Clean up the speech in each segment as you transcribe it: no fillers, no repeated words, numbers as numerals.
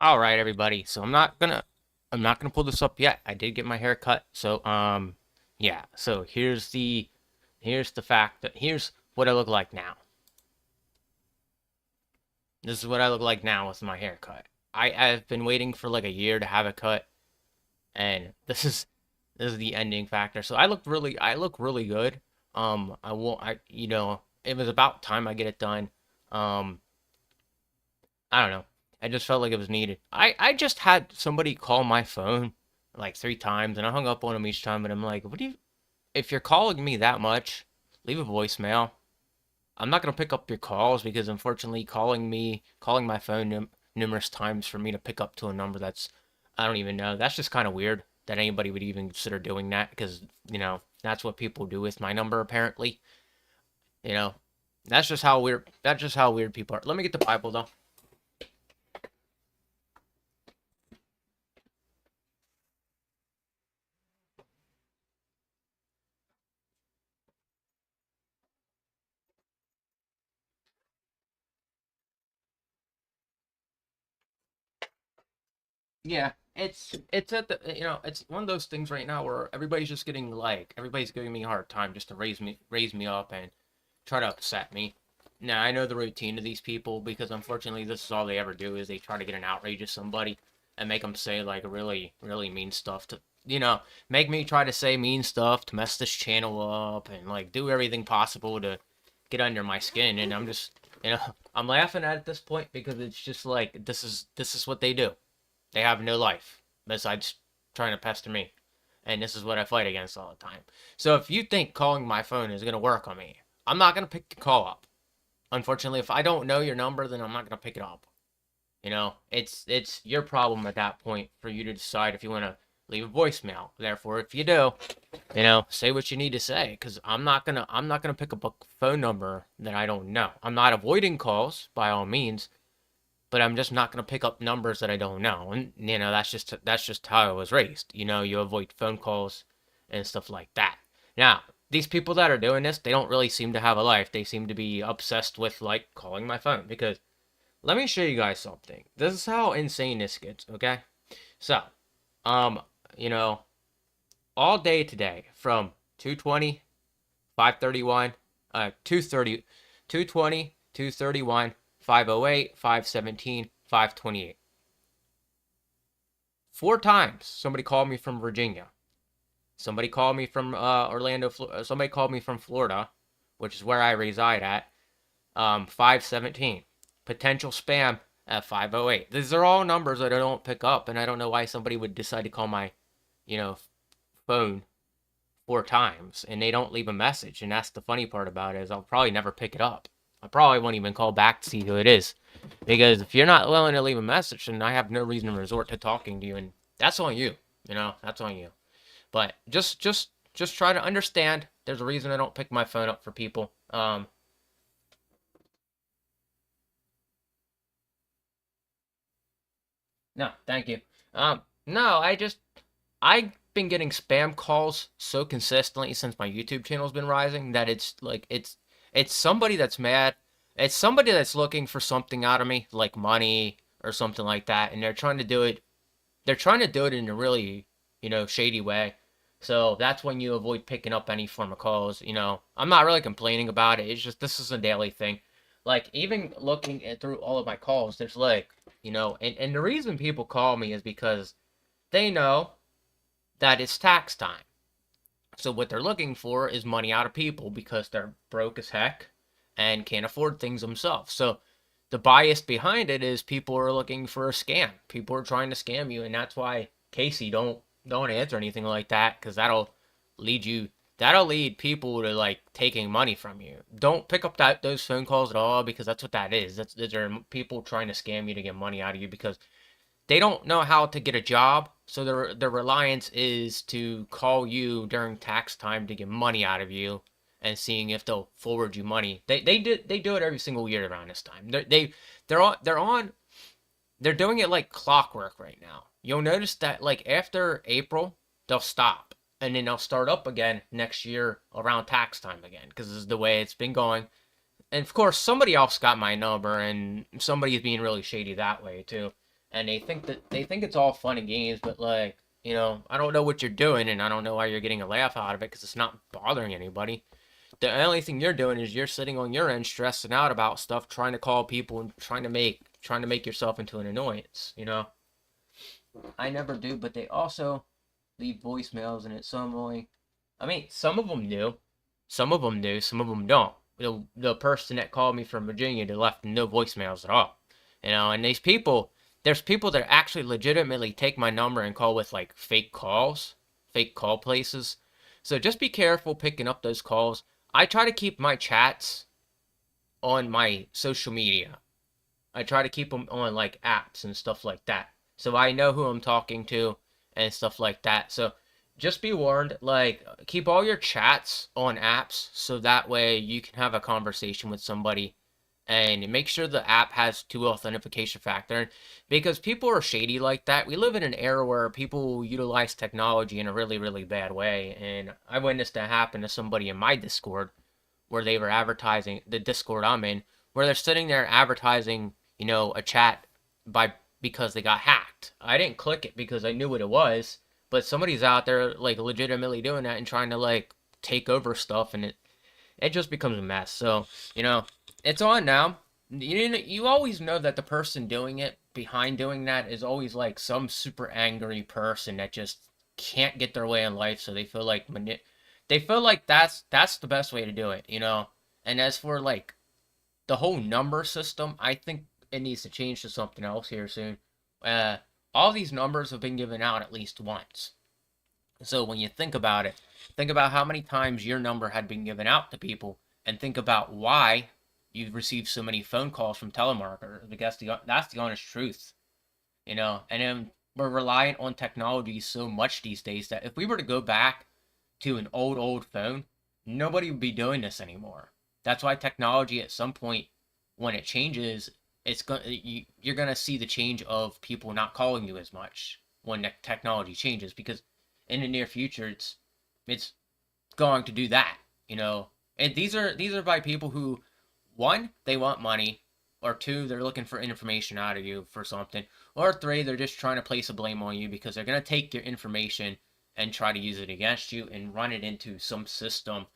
All right, everybody. So I'm not gonna pull this up yet. I did get my hair cut. Yeah. So here's the fact that here's what I look like now. This is what I look like now with my haircut. I've been waiting for like a year to have it cut, and this is the ending factor. So I look really good. I won't I it was about time I get it done. Um, I don't know. I just felt like it was needed. I just had somebody call my phone like three times, and I hung up on them each time. And I'm like, what do you? If you're calling me that much, leave a voicemail. I'm not gonna pick up your calls because unfortunately, calling my phone numerous times for me to pick up to a number that's I don't even know. That's just kind of weird that anybody would even consider doing that because that's what people do with my number apparently. You know, that's just how weird. That's just how weird people are. Let me get the Bible though. Yeah, it's at the it's one of those things right now where everybody's giving me a hard time just to raise me up and try to upset me. Now I know the routine of these people because unfortunately this is all they ever do is they try to get an outrage of somebody and make them say like really mean stuff to make me try to say mean stuff to mess this channel up and like do everything possible to get under my skin and I'm just I'm laughing at this point because it's just like this is what they do. They have no life besides trying to pester me. And this is what I fight against all the time. So if you think calling my phone is going to work on me, I'm not going to pick the call up. Unfortunately, if I don't know your number, then I'm not going to pick it up. It's your problem at that point for you to decide if you want to leave a voicemail. Therefore, if you do, say what you need to say because I'm not gonna pick up a phone number that I don't know. I'm not avoiding calls by all means, but I'm just not going to pick up numbers that I don't know. And that's just how I was raised. You avoid phone calls and stuff like that. Now, these people that are doing this, they don't really seem to have a life. They seem to be obsessed with like calling my phone because let me show you guys something. This is how insane this gets, okay? So, um, you know, all day today from 2:20, 5:31, 2:30, 2:20, 2:31, 5:08, 5:17, 5:28. Four times somebody called me from Virginia. Somebody called me from Orlando. Somebody called me from Florida, which is where I reside at. 5:17. Potential spam at 5:08. These are all numbers that I don't pick up, and I don't know why somebody would decide to call my, you know, phone four times and they don't leave a message. And that's the funny part about it is I'll probably never pick it up. I probably won't even call back to see who it is. Because if you're not willing to leave a message, then I have no reason to resort to talking to you, and that's on you. That's on you. But just try to understand. There's a reason I don't pick my phone up for people. No, thank you. No, I've been getting spam calls so consistently since my YouTube channel's been rising that it's like it's somebody that's mad. It's somebody that's looking for something out of me, like money or something like that, and they're trying to do it in a really, shady way. So that's when you avoid picking up any form of calls. I'm not really complaining about it. It's just this is a daily thing. Like even looking at through all of my calls, there's like, and the reason people call me is because they know that it's tax time. So what they're looking for is money out of people because they're broke as heck and can't afford things themselves. So the bias behind it is people are looking for a scam. People are trying to scam you, and that's why Casey don't answer anything like that because lead you that'll lead people to like taking money from you. Don't pick up those phone calls at all because that's what that is. Those are people trying to scam you to get money out of you because they don't know how to get a job. So their reliance is to call you during tax time to get money out of you and seeing if they'll forward you money. They do it every single year around this time. They're doing it like clockwork right now. You'll notice that like after April they'll stop and then they'll start up again next year around tax time again because this is the way it's been going. And of course somebody else got my number and somebody's being really shady that way too. and they think it's all fun and games, but like, I don't know what you're doing, and I don't know why you're getting a laugh out of it because it's not bothering anybody. The only thing you're doing is you're sitting on your end stressing out about stuff, trying to call people and trying to make yourself into an annoyance. I never do, but they also leave voicemails, and it's so annoying. I mean, some of them do, some of them do, some of them don't. The person that called me from Virginia, they left no voicemails at all. And there's people that actually legitimately take my number and call with like fake calls, fake call places. So just be careful picking up those calls. I try to keep my chats on my social media. I try to keep them on like apps and stuff like that. So I know who I'm talking to and stuff like that. So just be warned, like keep all your chats on apps so that way you can have a conversation with somebody, and make sure the app has two authentication factor, because people are shady like that. We live in an era where people utilize technology in a really, really bad way, and I witnessed that happen to somebody in my Discord where they were advertising the Discord I'm in, where they're sitting there advertising, a chat by because they got hacked. I didn't click it because I knew what it was, but somebody's out there like legitimately doing that and trying to like take over stuff, and it just becomes a mess. So, it's on now. You always know that the person doing it behind doing that is always like some super angry person that just can't get their way in life, so they feel like that's the best way to do it. And as for like the whole number system, I think it needs to change to something else here soon. Uh, all these numbers have been given out at least once. So when you think about how many times your number had been given out to people, and think about why you've received so many phone calls from telemarketers. Because that's the honest truth. And then we're reliant on technology so much these days that if we were to go back to an old phone, nobody would be doing this anymore. That's why technology at some point, when it changes, you're gonna see the change of people not calling you as much when the technology changes, because in the near future it's going to do that. And these are by people who, one, they want money, or two, they're looking for information out of you for something, or three, they're just trying to place a blame on you because they're going to take your information and try to use it against you and run it into some system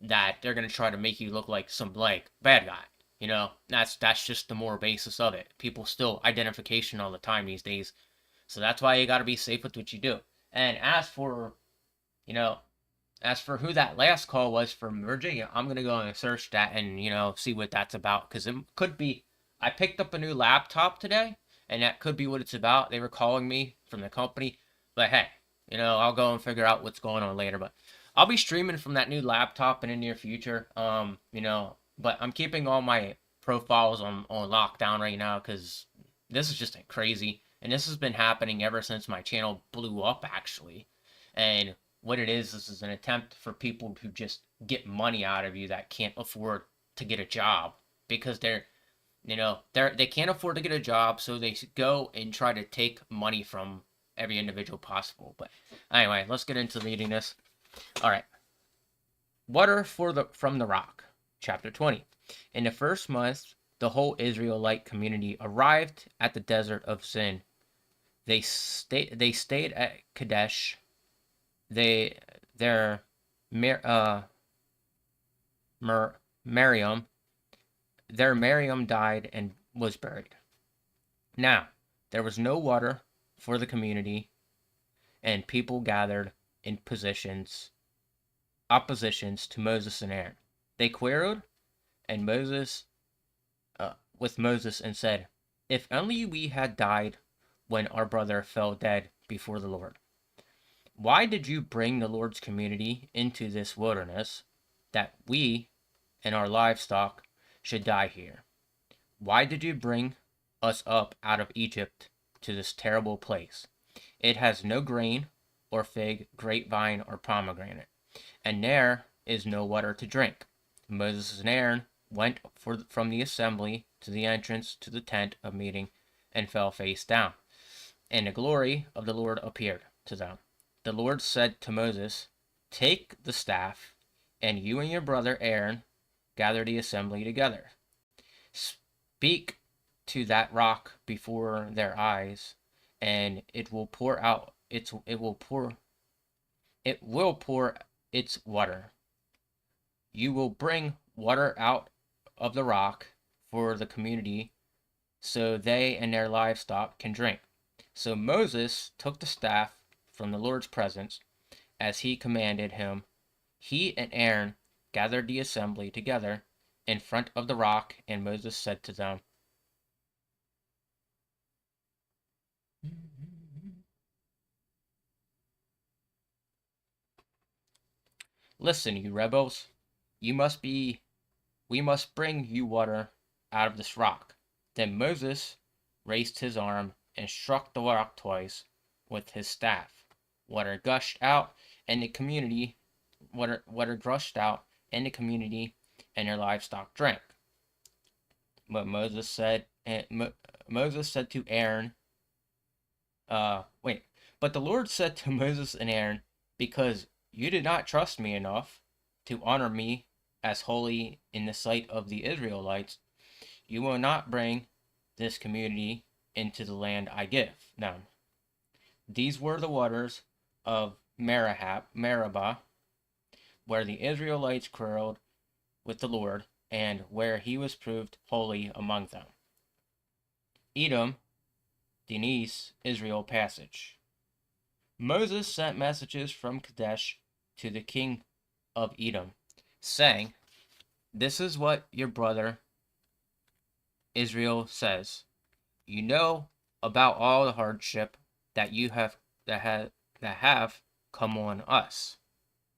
that they're going to try to make you look like some like bad guy. That's just the moral basis of it. People still identification all the time these days. So that's why you got to be safe with what you do. And you know, as for who that last call was from Virginia, I'm gonna go and search that and see what that's about, because it could be. I picked up a new laptop today, and that could be what it's about. They were calling me from the company, but hey, I'll go and figure out what's going on later. But I'll be streaming from that new laptop in the near future. But I'm keeping all my profiles on lockdown right now because this is just crazy, and this has been happening ever since my channel blew up actually. And what it is, this is an attempt for people to just get money out of you that can't afford to get a job, because they can't afford to get a job, so they go and try to take money from every individual possible. But anyway, let's get into reading this. All right. Water from the rock, chapter 20. In the first month, the whole Israelite community arrived at the desert of Zin. They stayed at Kadesh. Their Miriam died and was buried. Now there was no water for the community, and people gathered in oppositions to Moses and Aaron. They quarreled and with Moses and said, "If only we had died when our brother fell dead before the Lord. Why did you bring the Lord's community into this wilderness, that we and our livestock should die here? Why did you bring us up out of Egypt to this terrible place? It has no grain, or fig, grapevine, or pomegranate, and there is no water to drink." Moses and Aaron went from the assembly to the entrance to the tent of meeting and fell face down, and the glory of the Lord appeared to them. The Lord said to Moses, "Take the staff, and you and your brother Aaron gather the assembly together. Speak to that rock before their eyes, and it will pour out it will pour its water. You will bring water out of the rock for the community so they and their livestock can drink. So Moses took the staff from the Lord's presence as he commanded him. He and Aaron gathered the assembly together in front of the rock, and Moses said to them, "Listen, you rebels, you must be we must bring you water out of this rock." Then Moses raised his arm and struck the rock twice with his staff. Water gushed out, and the community water gushed out, and the community and their livestock drank. But Moses said to Aaron, wait. But the Lord said to Moses and Aaron, "Because you did not trust me enough to honor me as holy in the sight of the Israelites, you will not bring this community into the land I give them." These were the waters of Meribah, where the Israelites quarreled with the Lord, and where he was proved holy among them. Edom, Denise, Israel passage. Moses sent messages from Kadesh to the king of Edom, saying, "This is what your brother Israel says. You know about all the hardship that have come on us.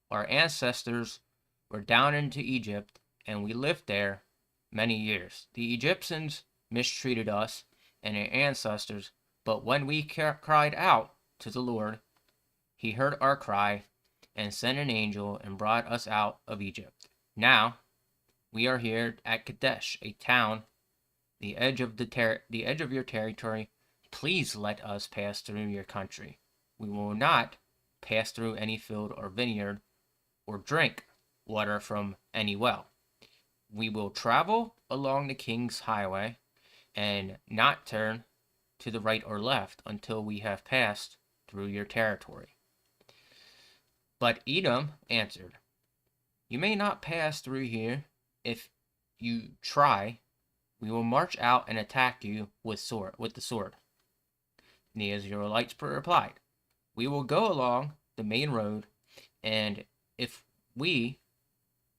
Our ancestors were down into Egypt, and we lived there many years. The Egyptians mistreated us and our ancestors, but when we cried out to the Lord, he heard our cry and sent an angel and brought us out of Egypt. Now we are here at Kadesh, a town, the edge of your territory. Please let us pass through your country. We will not pass through any field or vineyard or drink water from any well. We will travel along the king's highway and not turn to the right or left until we have passed through your territory." But Edom answered, "You may not pass through here. If you try, we will march out and attack you with the sword." The Israelites replied, "We will go along the main road, and if we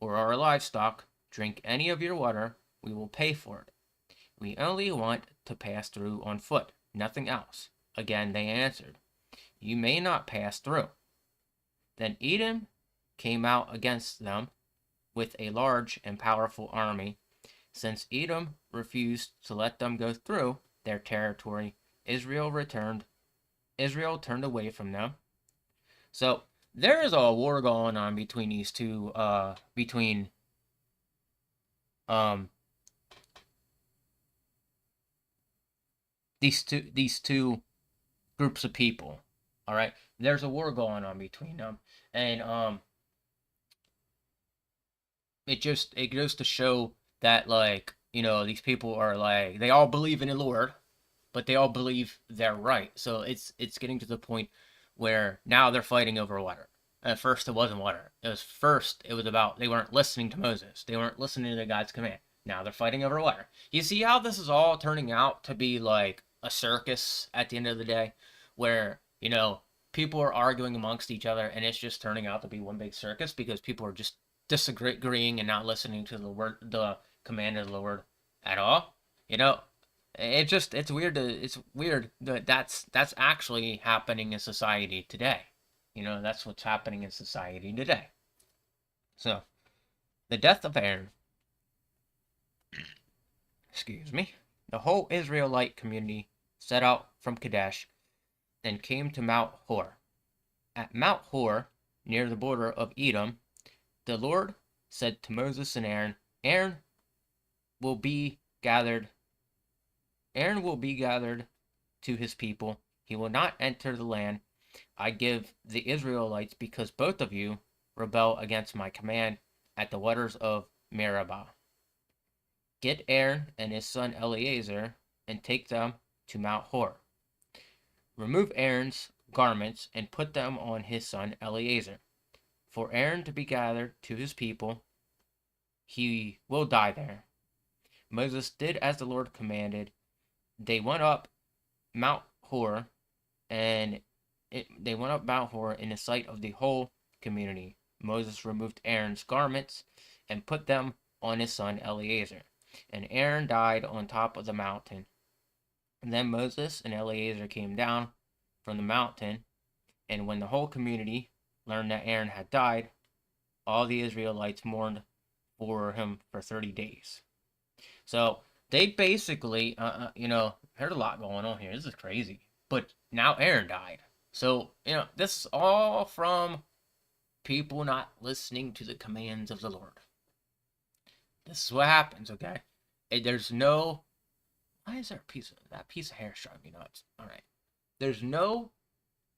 or our livestock drink any of your water, we will pay for it. We only want to pass through on foot, nothing else." Again they answered, "You may not pass through." Then Edom came out against them with a large and powerful army. Since Edom refused to let them go through their territory, Israel turned away from them. So there is a war going on between these two, these two groups of people. All right, there's a war going on between them, and it goes to show that, like, these people are like, they all believe in the Lord, but they all believe they're right. So it's getting to the point where now they're fighting over water. At first, it wasn't water. It was about they weren't listening to Moses. They weren't listening to God's command. Now they're fighting over water. You see how this is all turning out to be like a circus at the end of the day, where people are arguing amongst each other, and it's just turning out to be one big circus because people are just disagreeing and not listening to the command of the Lord at all. It's weird that that's actually happening in society today. That's what's happening in society today. So, the death of Aaron. Excuse me. The whole Israelite community set out from Kadesh and came to Mount Hor. At Mount Hor, near the border of Edom, the Lord said to Moses and Aaron, Aaron will be gathered to his people. He will not enter the land I give the Israelites, because both of you rebel against my command at the waters of Meribah. Get Aaron and his son Eleazar and take them to Mount Hor. Remove Aaron's garments and put them on his son Eleazar. For Aaron to be gathered to his people, he will die there. Moses did as the Lord commanded. They went up Mount Hor, and they went up Mount Hor in the sight of the whole community. Moses removed Aaron's garments and put them on his son Eleazar, and Aaron died on top of the mountain. And then Moses and Eleazar came down from the mountain, and when the whole community learned that Aaron had died, all the Israelites mourned for him for 30 days. So they basically, heard a lot going on here. This is crazy. But now Aaron died. So, this is all from people not listening to the commands of the Lord. This is what happens, okay? There's no... Why is there that piece of hair driving me nuts? All right. There's no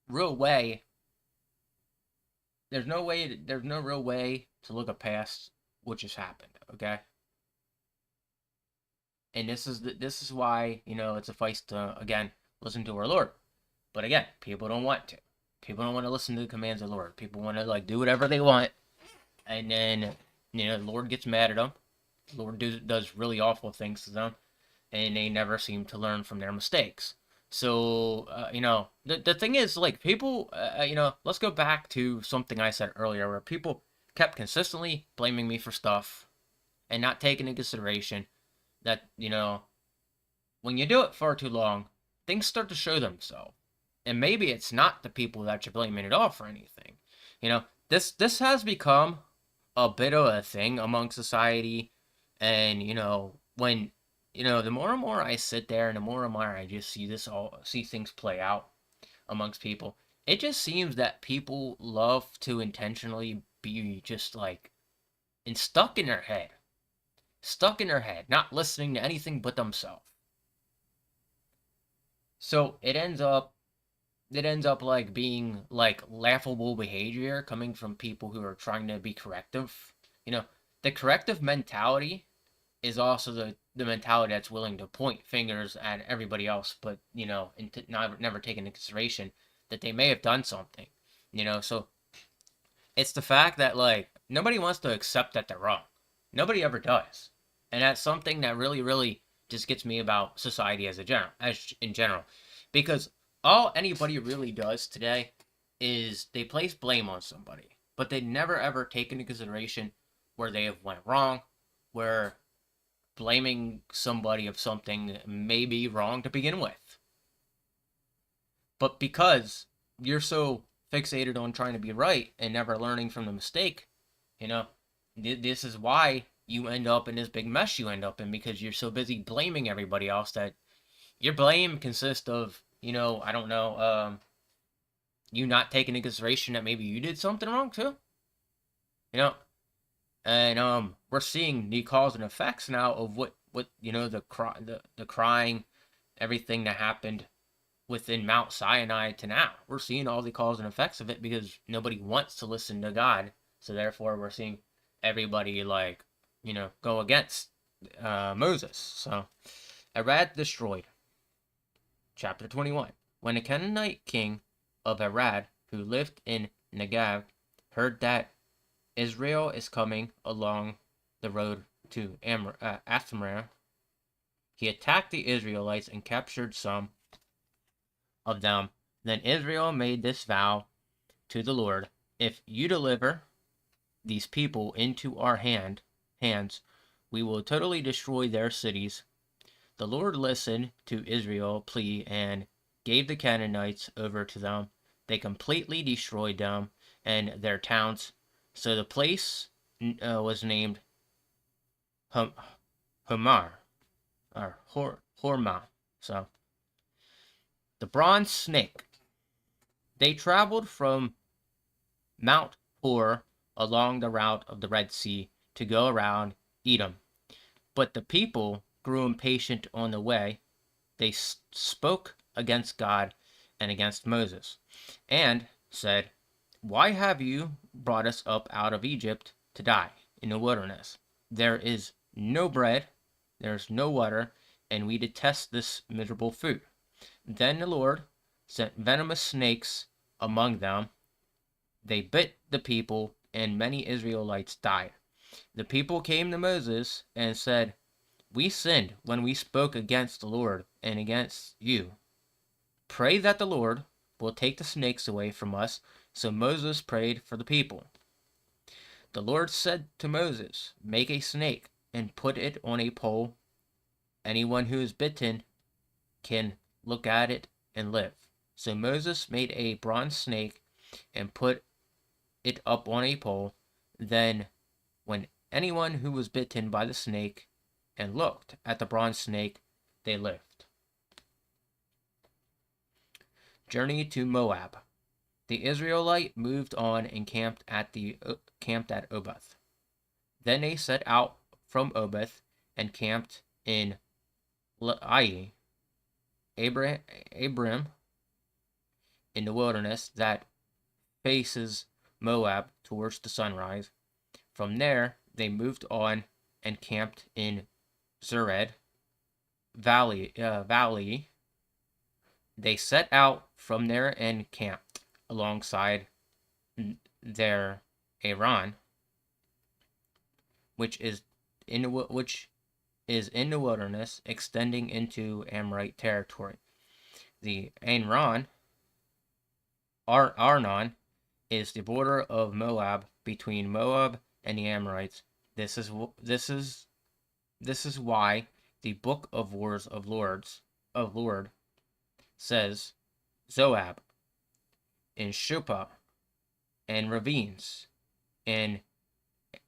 real way... There's no real way to look past what just happened, okay? And this is why, it suffices to, again, listen to our Lord. But again, people don't want to. People don't want to listen to the commands of the Lord. People want to, do whatever they want. And then, the Lord gets mad at them. The Lord does really awful things to them. And they never seem to learn from their mistakes. So, the thing is, people, let's go back to something I said earlier where people kept consistently blaming me for stuff and not taking into consideration that, when you do it for too long, things start to show themselves. And maybe it's not the people that you're blaming it off for anything. This has become a bit of a thing among society. And, when, the more and more I sit there and the more and more I just see things play out amongst people, it just seems that people love to intentionally be just stuck in their head. Stuck in their head, not listening to anything but themselves. So it ends up being laughable behavior coming from people who are trying to be corrective. The corrective mentality is also the mentality that's willing to point fingers at everybody else, but never take into consideration that they may have done something. So it's the fact that nobody wants to accept that they're wrong. Nobody ever does. And that's something that really, really just gets me about society as in general. Because all anybody really does today is they place blame on somebody. But they never ever take into consideration where they have went wrong, where blaming somebody of something may be wrong to begin with. But because you're so fixated on trying to be right and never learning from the mistake, this is why you end up in this big mess you end up in, because you're so busy blaming everybody else that your blame consists of, you not taking into consideration that maybe you did something wrong too. And we're seeing the cause and effects now of what the crying, everything that happened within Mount Sinai to now. We're seeing all the cause and effects of it because nobody wants to listen to God. So therefore we're seeing everybody go against Moses. So Arad destroyed. Chapter 21. When the Canaanite king of Arad, who lived in Negev, heard that Israel is coming along the road to Athmar, he attacked the Israelites and captured some of them. Then Israel made this vow to the Lord: if you deliver these people into our hands, we will totally destroy their cities. The Lord listened to Israel's plea and gave the Canaanites over to them. They completely destroyed them and their towns. So the place was named Hormah, or Hormah. So the bronze snake. They traveled from Mount Hor along the route of the Red Sea to go around Edom. But the people grew impatient on the way. They spoke against God and against Moses, and said, "Why have you brought us up out of Egypt to die in the wilderness? There is no bread, there is no water, and we detest this miserable food. Then the Lord sent venomous snakes among them. They bit the people, and many Israelites died. The people came to Moses and said, "We sinned when we spoke against the Lord and against you. Pray that the Lord will take the snakes away from us." So Moses prayed for the people. The Lord said to Moses, "Make a snake and put it on a pole. Anyone who is bitten can look at it and live." So Moses made a bronze snake and put it up on a pole. Then, when anyone who was bitten by the snake and looked at the bronze snake, they lived. Journey to Moab. The Israelite moved on and camped at Oboth. Then they set out from Oboth and camped in Ai, Abram, in the wilderness that faces Moab towards the sunrise. From there, they moved on and camped in Zered Valley. They set out from there and camped alongside their Aran, which is in the wilderness, extending into Amorite territory. The Arnon is the border of Moab between Moab and the Amorites. This is why the Book of Wars of Lord says Zoab in Shupah and ravines in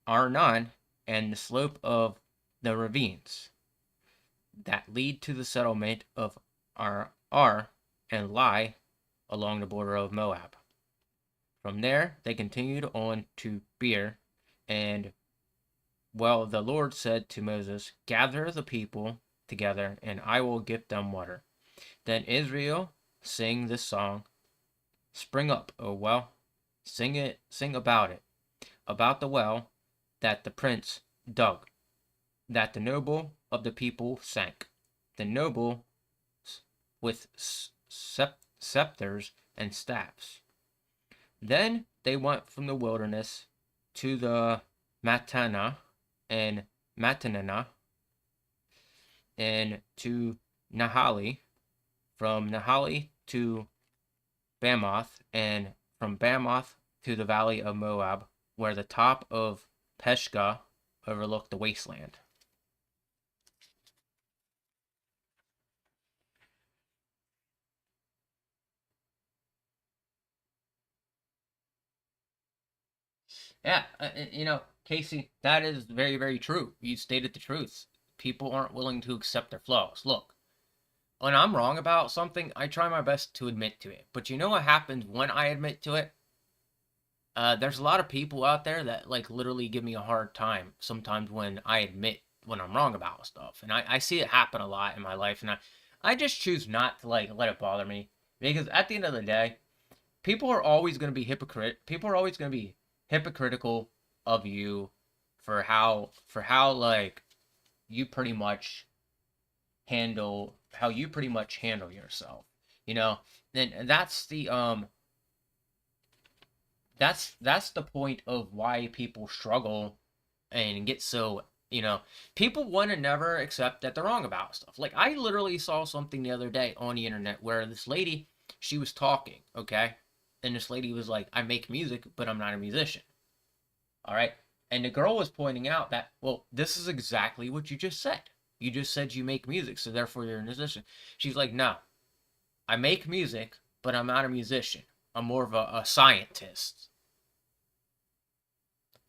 Arnon and the slope of the ravines that lead to the settlement of Ar and lie along the border of Moab. From there, they continued on to Beer, and the Lord said to Moses, "Gather the people together, and I will give them water." Then Israel sang this song: "Spring up, O well, sing about it, about the well that the prince dug, that the noble of the people sank, the noble with scepters and staffs." Then they went from the wilderness to the Mattanah and and to Nahali, from Nahali to Bamoth, and from Bamoth to the valley of Moab, where the top of Peshga overlooked the wasteland. Yeah, Casey, that is very, very true. You stated the truth. People aren't willing to accept their flaws. Look, when I'm wrong about something, I try my best to admit to it. But you know what happens when I admit to it? There's a lot of people out there that like literally give me a hard time sometimes when I admit when I'm wrong about stuff. And I see it happen a lot in my life, and I just choose not to like let it bother me. Because at the end of the day, people are always going to be people are always going to be hypocritical of you for how like you pretty much handle yourself, and that's the point of why people struggle and get so, people want to never accept that they're wrong about stuff. Like, I literally saw something the other day on the internet where this lady, she was talking, okay, and this lady was like, "I make music, but I'm not a musician." All right. And the girl was pointing out that, well, this is exactly what you just said. You just said you make music, so therefore you're a musician. She's like, "No, I make music, but I'm not a musician. I'm more of a scientist."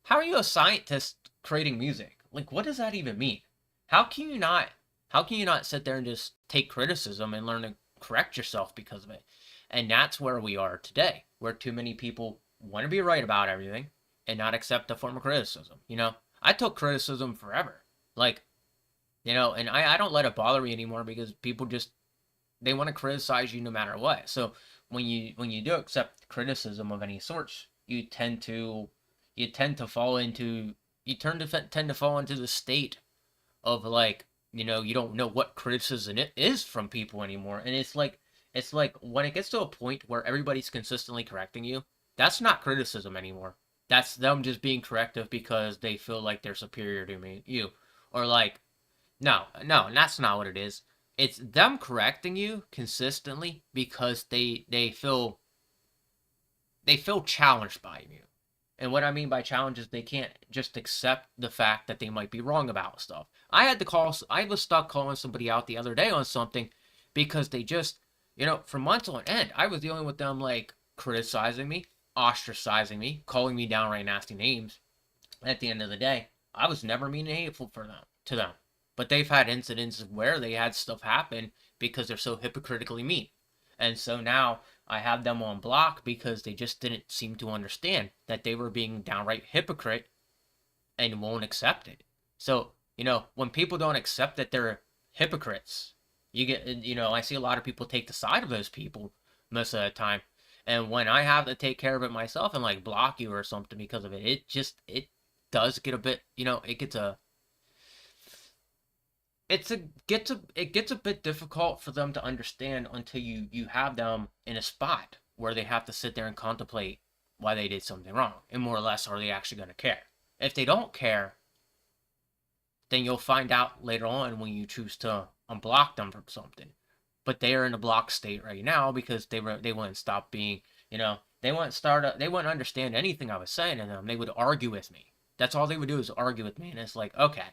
How are you a scientist creating music? Like, what does that even mean? How can you not sit there and just take criticism and learn to correct yourself because of it? And that's where we are today, where too many people want to be right about everything and not accept a form of criticism. I took criticism forever. Like, and I don't let it bother me anymore because people just, they want to criticize you no matter what. So when you do accept criticism of any sorts, you tend to fall into the state of like you don't know what criticism it is from people anymore. And it's like when it gets to a point where everybody's consistently correcting you, that's not criticism anymore. That's them just being corrective because they feel like they're superior to you. Or like, no, no, that's not what it is. It's them correcting you consistently because they feel challenged by you. And what I mean by challenge is they can't just accept the fact that they might be wrong about stuff. I was stuck calling somebody out the other day on something because they just, for months on end, I was dealing with them like criticizing me, ostracizing me, calling me downright nasty names. At the end of the day, I was never mean and hateful to them. But they've had incidents where they had stuff happen because they're so hypocritically mean. And so now I have them on block because they just didn't seem to understand that they were being downright hypocrite and won't accept it. So, when people don't accept that they're hypocrites, I see a lot of people take the side of those people most of the time. And when I have to take care of it myself and like block you or something because of it, it does get a bit, it gets a bit difficult for them to understand until you have them in a spot where they have to sit there and contemplate why they did something wrong, and more or less, are they actually going to care? If they don't care, then you'll find out later on when you choose to unblock them from something. But they are in a block state right now because they wouldn't stop being, they wouldn't understand anything I was saying to them. They would argue with me. That's all they would do is argue with me, and it's like, okay,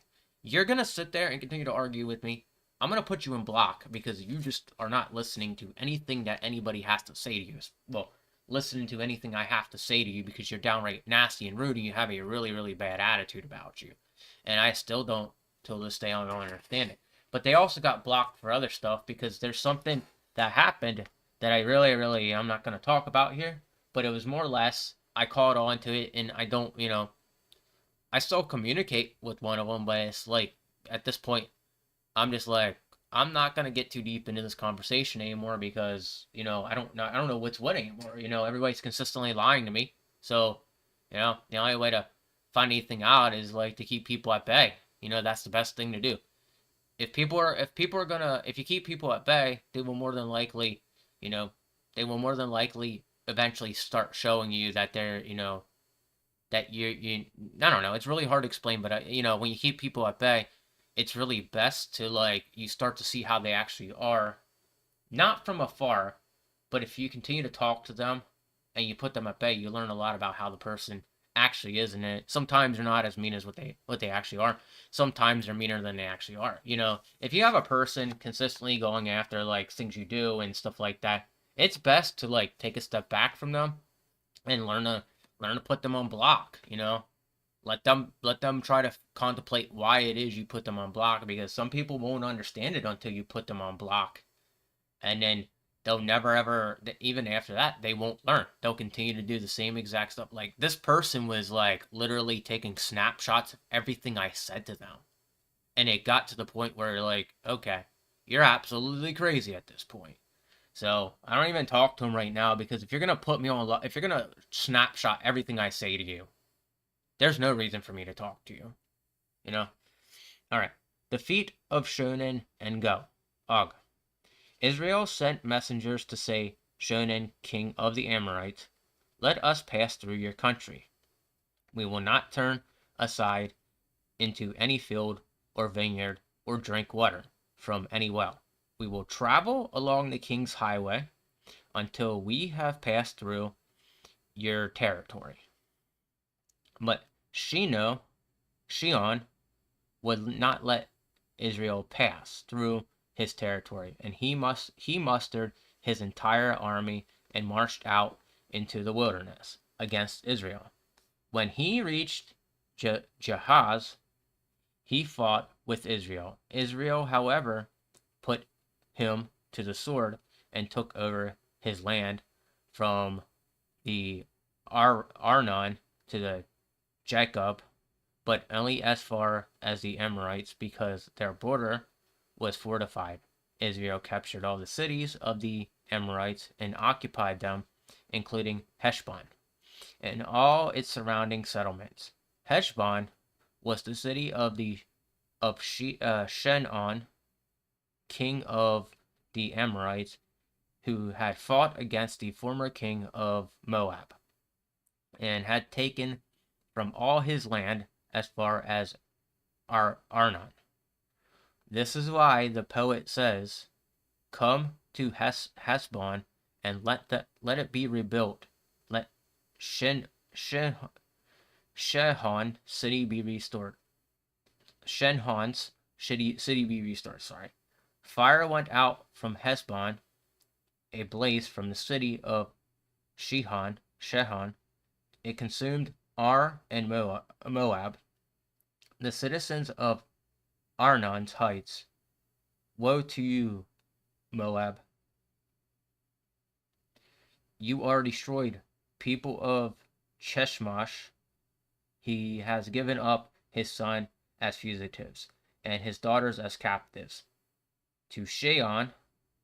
you're gonna sit there and continue to argue with me. I'm gonna put you in block because you just are not listening to anything that anybody has to say to you. Well, listening to anything I have to say to you because you're downright nasty and rude and you have a really, really bad attitude about you. And I still don't, till this day, I don't understand it. But they also got blocked for other stuff because there's something that happened that I really, really, I'm not going to talk about here. But it was more or less, I caught on to it and I don't, I still communicate with one of them, but it's like, at this point, I'm just like, I'm not gonna get too deep into this conversation anymore because I don't know what's what anymore. Everybody's consistently lying to me, so the only way to find anything out is like to keep people at bay. That's the best thing to do. If you keep people at bay, they will more than likely, you know, they will more than likely eventually start showing you that they're, that you I don't know, it's really hard to explain, but when you keep people at bay, it's really best to like you start to see how they actually are, not from afar, but if you continue to talk to them and you put them at bay, you learn a lot about how the person actually is, and it sometimes they're not as mean as what they actually are. Sometimes they're meaner than they actually are. If you have a person consistently going after like things you do and stuff like that, it's best to like take a step back from them and learn to put them on block. Let them try to contemplate why it is you put them on block, because some people won't understand it until you put them on block, and then they'll never ever, even after that, they won't learn. They'll continue to do the same exact stuff. Like this person was like literally taking snapshots of everything I said to them, and it got to the point where like, okay, you're absolutely crazy at this point. So I don't even talk to him right now, because if you're gonna put me on, if you're gonna snapshot everything I say to you, there's no reason for me to talk to you. You know? Alright. The feet of Shonen and Go. Og. Israel sent messengers to say, Shonen, king of the Amorites, let us pass through your country. We will not turn aside into any field or vineyard or drink water from any well. We will travel along the king's highway until we have passed through your territory. But Shion would not let Israel pass through his territory, and he mustered his entire army and marched out into the wilderness against Israel. When he reached Jahaz, he fought with Israel. Israel, however, put him to the sword and took over his land from the Arnon to the Jacob, but only as far as the Amorites, because their border was fortified. Israel captured all the cities of the Amorites and occupied them, including Heshbon and all its surrounding settlements. Heshbon was the city of the of Shenon, king of the Amorites, who had fought against the former king of Moab, and had taken from all his land as far as Arnon. This is why the poet says, "Come to Hesbon, and let it be rebuilt. Let Shehon city be restored. Shenhon's city be restored." Sorry. Fire went out from Hesbon, a blaze from the city of Shehon. It consumed Ar and Moab, the citizens of Arnon's heights. Woe to you, Moab! You are destroyed, people of Cheshmash. He has given up his son as fugitives, and his daughters as captives, to Sheon,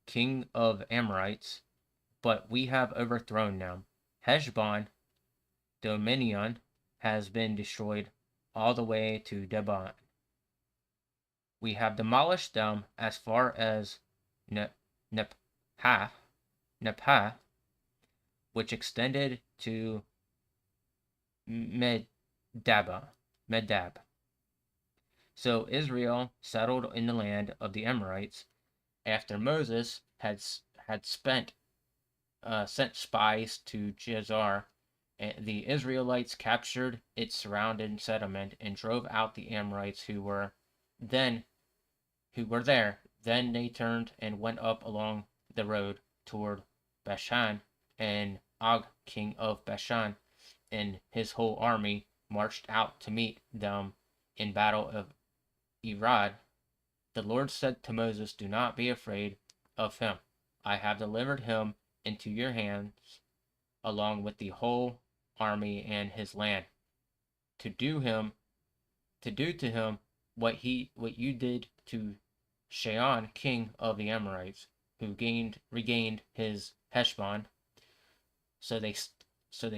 king of Amorites, but we have overthrown them. Heshbon, dominion, has been destroyed all the way to Debon. We have demolished them as far as Nephah, which extended to Medab. So Israel settled in the land of the Amorites after Moses had sent spies to Gezer. The Israelites captured its surrounding settlement and drove out the Amorites who were there. Then they turned and went up along the road toward Bashan, and Og, king of Bashan, and his whole army marched out to meet them in battle of Arad. The Lord said to Moses, "Do not be afraid of him. I have delivered him into your hands, along with the whole army and his land, to do to him what you did to Sheon, king of the Amorites, who regained his Heshbon." So they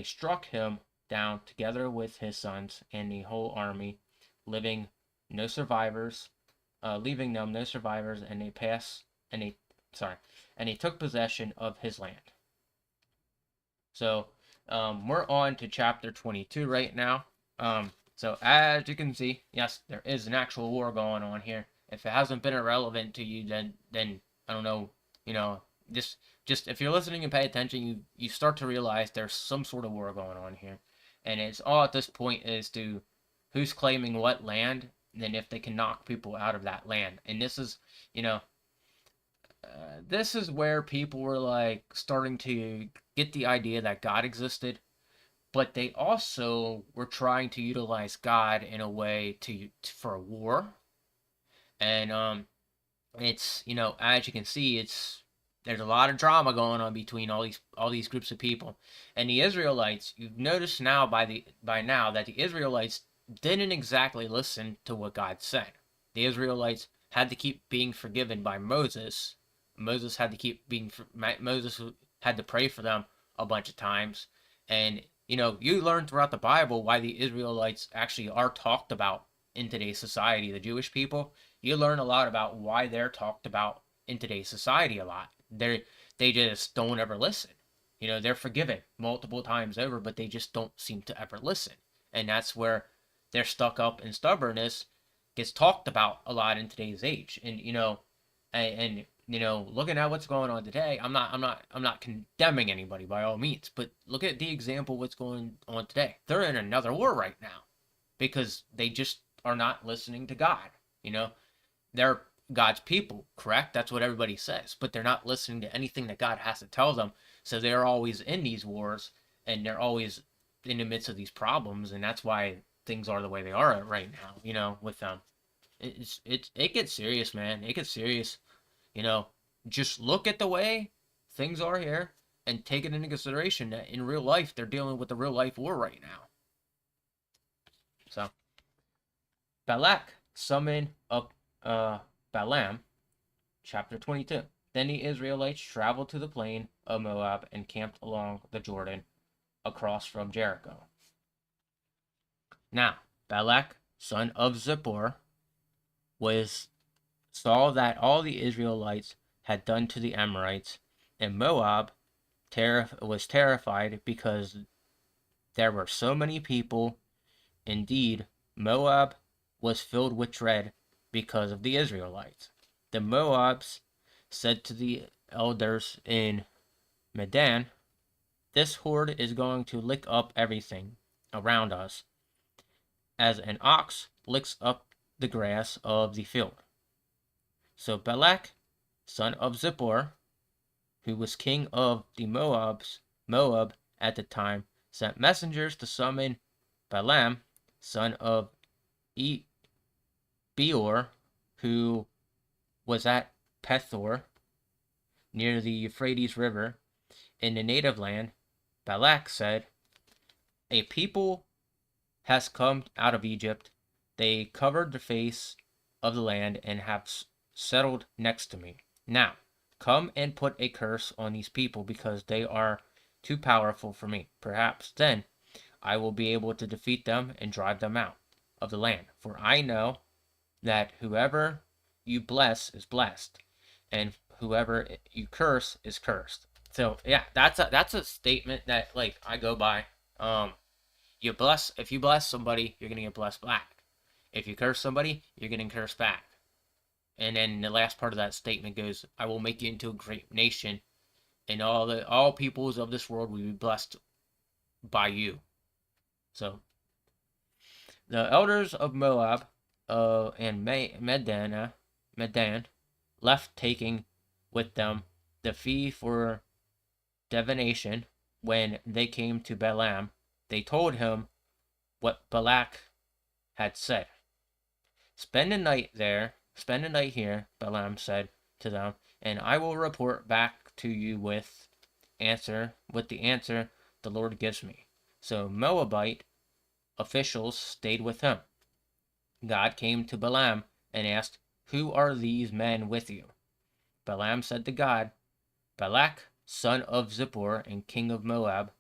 struck him down together with his sons and the whole army, leaving no survivors, and they took possession of his land. So we're on to chapter 22 right now. So as you can see, yes, there is an actual war going on here. If it hasn't been irrelevant to you, then I don't know, just if you're listening and pay attention, you start to realize there's some sort of war going on here, and it's all at this point as to who's claiming what land, and if they can knock people out of that land. And this is, this is where people were like starting to get the idea that God existed, but they also were trying to utilize God in a way for a war. And it's, as you can see, there's a lot of drama going on between all these groups of people. And the Israelites, you've noticed now by now that the Israelites didn't exactly listen to what God said. The Israelites had to keep being forgiven by Moses. Moses had to pray for them a bunch of times. And you learn throughout the Bible why the Israelites actually are talked about in today's society. The Jewish people, you learn a lot about why they're talked about in today's society a lot. They just don't ever listen. They're forgiven multiple times over, but they just don't seem to ever listen. And that's where their stuck up and stubbornness gets talked about a lot in today's age. And looking at what's going on today, I'm not condemning anybody by all means, but look at the example of what's going on today. They're in another war right now because they just are not listening to God. They're God's people, correct? That's what everybody says, but they're not listening to anything that God has to tell them. So they're always in these wars, and they're always in the midst of these problems, and that's why things are the way they are right now. With them, it gets serious, man. It gets serious. Just look at the way things are here, and take it into consideration that in real life they're dealing with a real life war right now. So Balak summoned up Balaam, chapter 22. Then the Israelites traveled to the plain of Moab and camped along the Jordan across from Jericho. Now, Balak, son of Zippor, was saw that all the Israelites had done to the Amorites, and Moab was terrified because there were so many people. Indeed, Moab was filled with dread because of the Israelites. The Moabs said to the elders in Medan, "This horde is going to lick up everything around us, as an ox licks up the grass of the field." So Balak, son of Zippor, who was king of the Moab at the time, sent messengers to summon Balaam, son of Beor, who was at Pethor, near the Euphrates River, in the native land. Balak said, "A people has come out of Egypt. They covered the face of the land and have settled next to me. Now, come and put a curse on these people because they are too powerful for me. Perhaps then I will be able to defeat them and drive them out of the land. For I know that whoever you bless is blessed, and whoever you curse is cursed." So yeah, that's a statement that like I go by. If you bless somebody, you're gonna get blessed back. If you curse somebody, you're getting cursed back. And then the last part of that statement goes, "I will make you into a great nation, and all peoples of this world will be blessed by you." So the elders of Moab and Medan left, taking with them the fee for divination. When they came to Balaam, they told him what Balak had said. Spend the night here," Balaam said to them, "and I will report back to you with the answer the Lord gives me." So Moabite officials stayed with him. God came to Balaam and asked, "Who are these men with you?" Balaam said to God, "Balak, son of Zippor and king of Moab,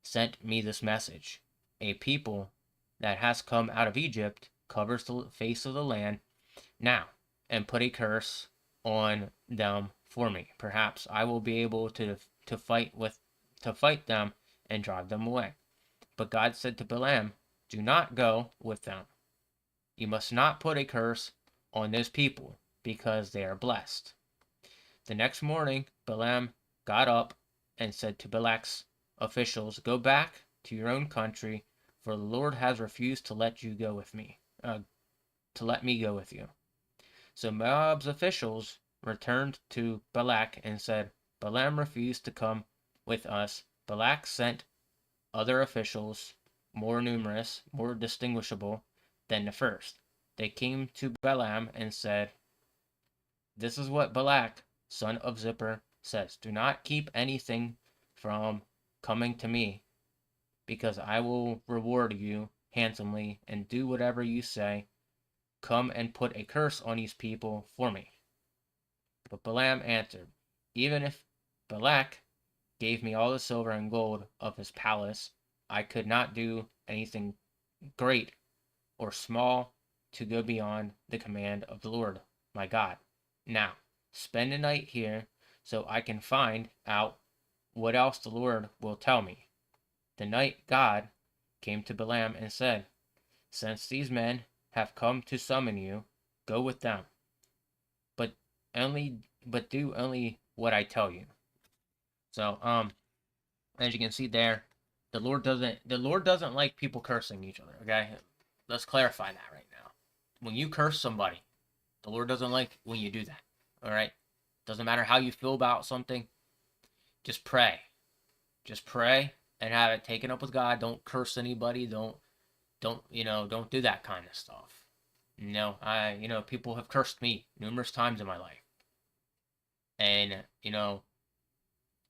sent me this message. A people that has come out of Egypt covers the face of the land now, and put a curse on them for me. Perhaps I will be able to fight them and drive them away." But God said to Balaam, "Do not go with them. You must not put a curse on those people, because they are blessed." The next morning Balaam got up and said to Balak's officials, "Go back to your own country, for the Lord has refused to let me go with you." So Moab's officials returned to Balak and said, "Balaam refused to come with us." Balak sent other officials, more numerous, more distinguishable than the first. They came to Balaam and said, "This is what Balak, son of Zippor, says. Do not keep anything from coming to me, because I will reward you handsomely and do whatever you say. Come and put a curse on these people for me." But Balaam answered, "Even if Balak gave me all the silver and gold of his palace, I could not do anything great or small to go beyond the command of the Lord my God. Now, spend the night here so I can find out what else the Lord will tell me." The night God came to Balaam and said, "Since these men have come to summon you, go with them, but do only what I tell you." So, as you can see there, the Lord doesn't like people cursing each other. Okay, let's clarify that right now. When you curse somebody, the Lord doesn't like when you do that. All right, doesn't matter how you feel about something. Just pray, and have it taken up with God. Don't curse anybody. Don't don't do that kind of stuff. People have cursed me numerous times in my life, and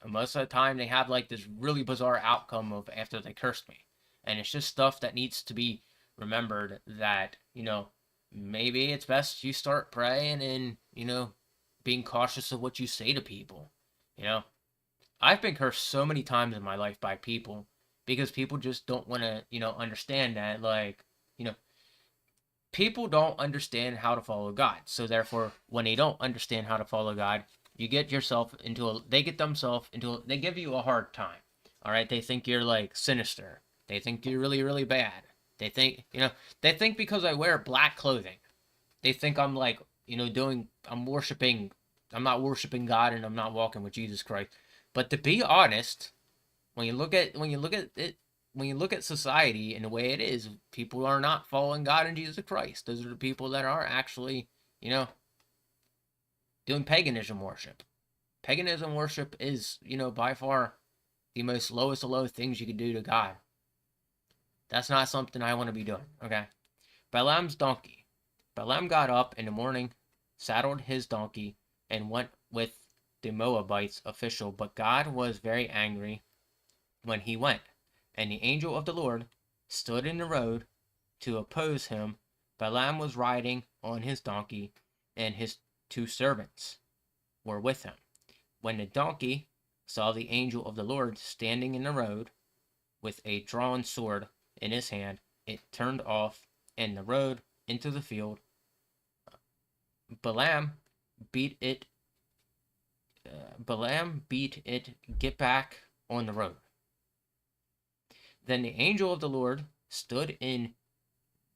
most of the time they have like this really bizarre outcome of after they cursed me, and it's just stuff that needs to be remembered, that maybe it's best you start praying and being cautious of what you say to people. you know I've been cursed so many times in my life by people because people just don't want to understand that, like, you know people don't understand how to follow God. So therefore, when they don't understand how to follow God, you get yourself into a, they get themselves into a, they give you a hard time. All right, they think you're like sinister. They think you're really really bad. They think, they think because I wear black clothing, they think I'm like, doing, I'm not worshiping God and I'm not walking with Jesus Christ. But to be honest, when you look at society and the way it is, people are not following God and Jesus Christ. Those are the people that are actually, you know, doing paganism worship. Paganism worship is, by far the most lowest of low things you could do to God. That's not something I want to be doing, okay? Balaam's donkey. Balaam got up in the morning, saddled his donkey, and went with the Moabites official, but God was very angry when he went, and the angel of the Lord stood in the road to oppose him. Balaam was riding on his donkey, and his 2 servants were with him. When the donkey saw the angel of the Lord standing in the road with a drawn sword in his hand, it turned off and the road into the field. Balaam beat it. Get back on the road. Then the angel of the Lord stood in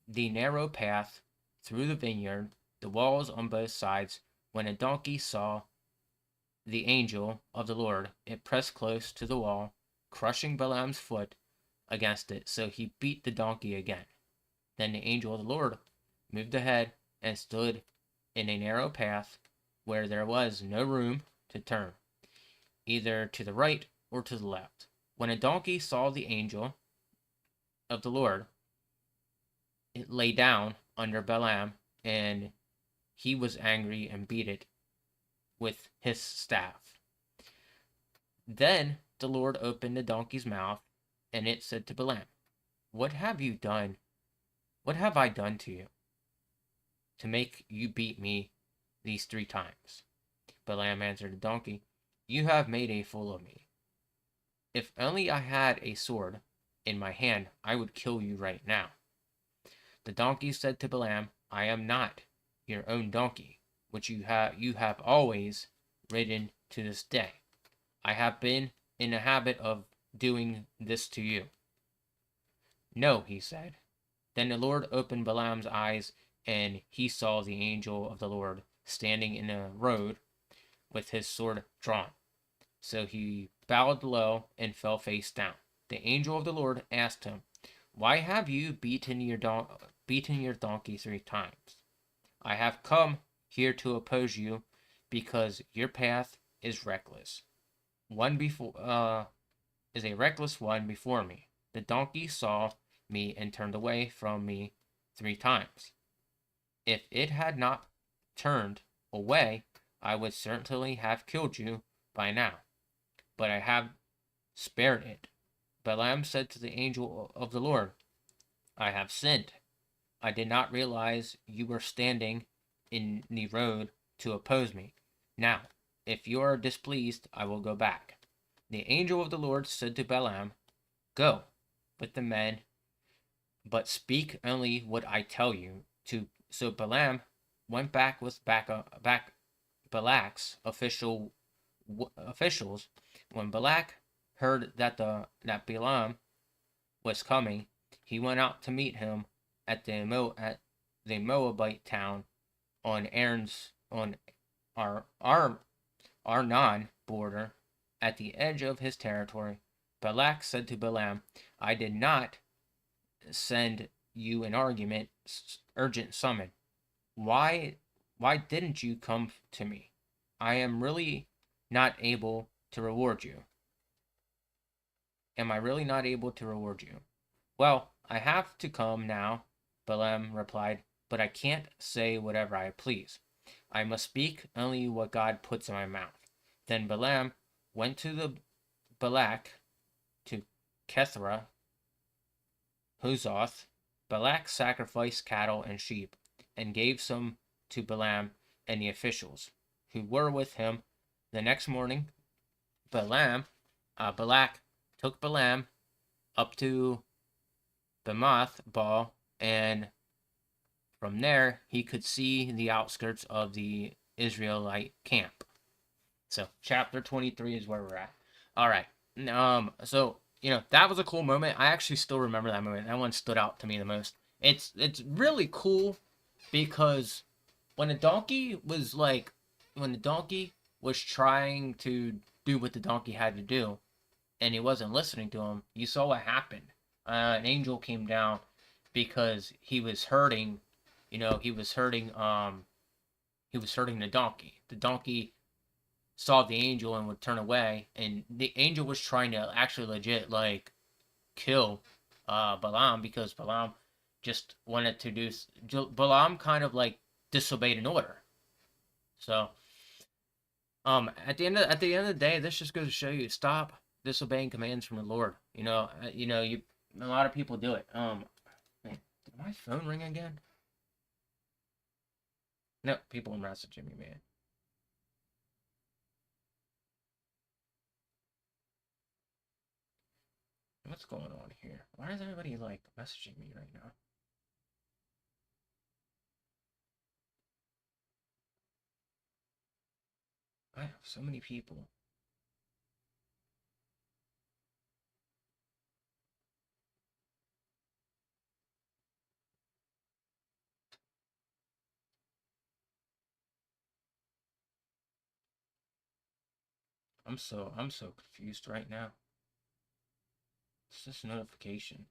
the narrow path through the vineyard, the walls on both sides. When a donkey saw the angel of the Lord, it pressed close to the wall, crushing Balaam's foot against it, so he beat the donkey again. Then the angel of the Lord moved ahead and stood in a narrow path where there was no room to turn, either to the right or to the left. When a donkey saw the angel of the Lord, it lay down under Balaam, and he was angry and beat it with his staff. Then the Lord opened the donkey's mouth, and it said to Balaam, "What have you done? What have I done to you to make you beat me these 3 times?" Balaam answered the donkey, "You have made a fool of me. If only I had a sword in my hand, I would kill you right now." The donkey said to Balaam, "I am not your own donkey, which you have always ridden to this day. I have been in the habit of doing this to you." "No," he said. Then the Lord opened Balaam's eyes, and he saw the angel of the Lord standing in the road with his sword drawn. So he bowed low and fell face down. The angel of the Lord asked him, "Why have you beaten your donkey 3 times?" "I have come here to oppose you because your path is reckless. Is a reckless one before me. The donkey saw me and turned away from me 3 times. If it had not turned away, I would certainly have killed you by now, but I have spared it." Balaam said to the angel of the Lord, "I have sinned. I did not realize you were standing in the road to oppose me. Now, if you are displeased, I will go back." The angel of the Lord said to Balaam, "Go with the men, but speak only what I tell you to." So Balaam went back with Balak's officials. When Balak heard that Balaam was coming, he went out to meet him at the Moabite town on Arnon border, at the edge of his territory. Balak said to Balaam, "I did not send you an urgent summon. Why didn't you come to me? I am really not able to reward you. Am I really not able to reward you?" "Well, I have to come now," Balaam replied, "but I can't say whatever I please. I must speak only what God puts in my mouth." Then Balaam went to Balak to Kethra Huzoth. Balak sacrificed cattle and sheep, and gave some to Balaam and the officials who were with him. The next morning, Balak took Balaam up to Bamoth Baal, and From there, he could see the outskirts of the Israelite camp. So chapter 23 is where we're at. All right. So that was a cool moment. I actually still remember that moment. That one stood out to me the most. It's really cool because when the donkey was trying to do what the donkey had to do, and he wasn't listening to him, you saw what happened. An angel came down because he was hurting. He was hurting. He was hurting the donkey. The donkey saw the angel and would turn away, and the angel was trying to actually legit kill Balaam, because Balaam just wanted to do. Balaam kind of disobeyed an order. So at the end of the day, this just goes to show you, stop disobeying commands from the Lord. A lot of people do it. Man, did my phone ring again? No, people are messaging me, man. What's going on here? Why is everybody messaging me right now? I have so many people. I'm so confused right now. It's this notification.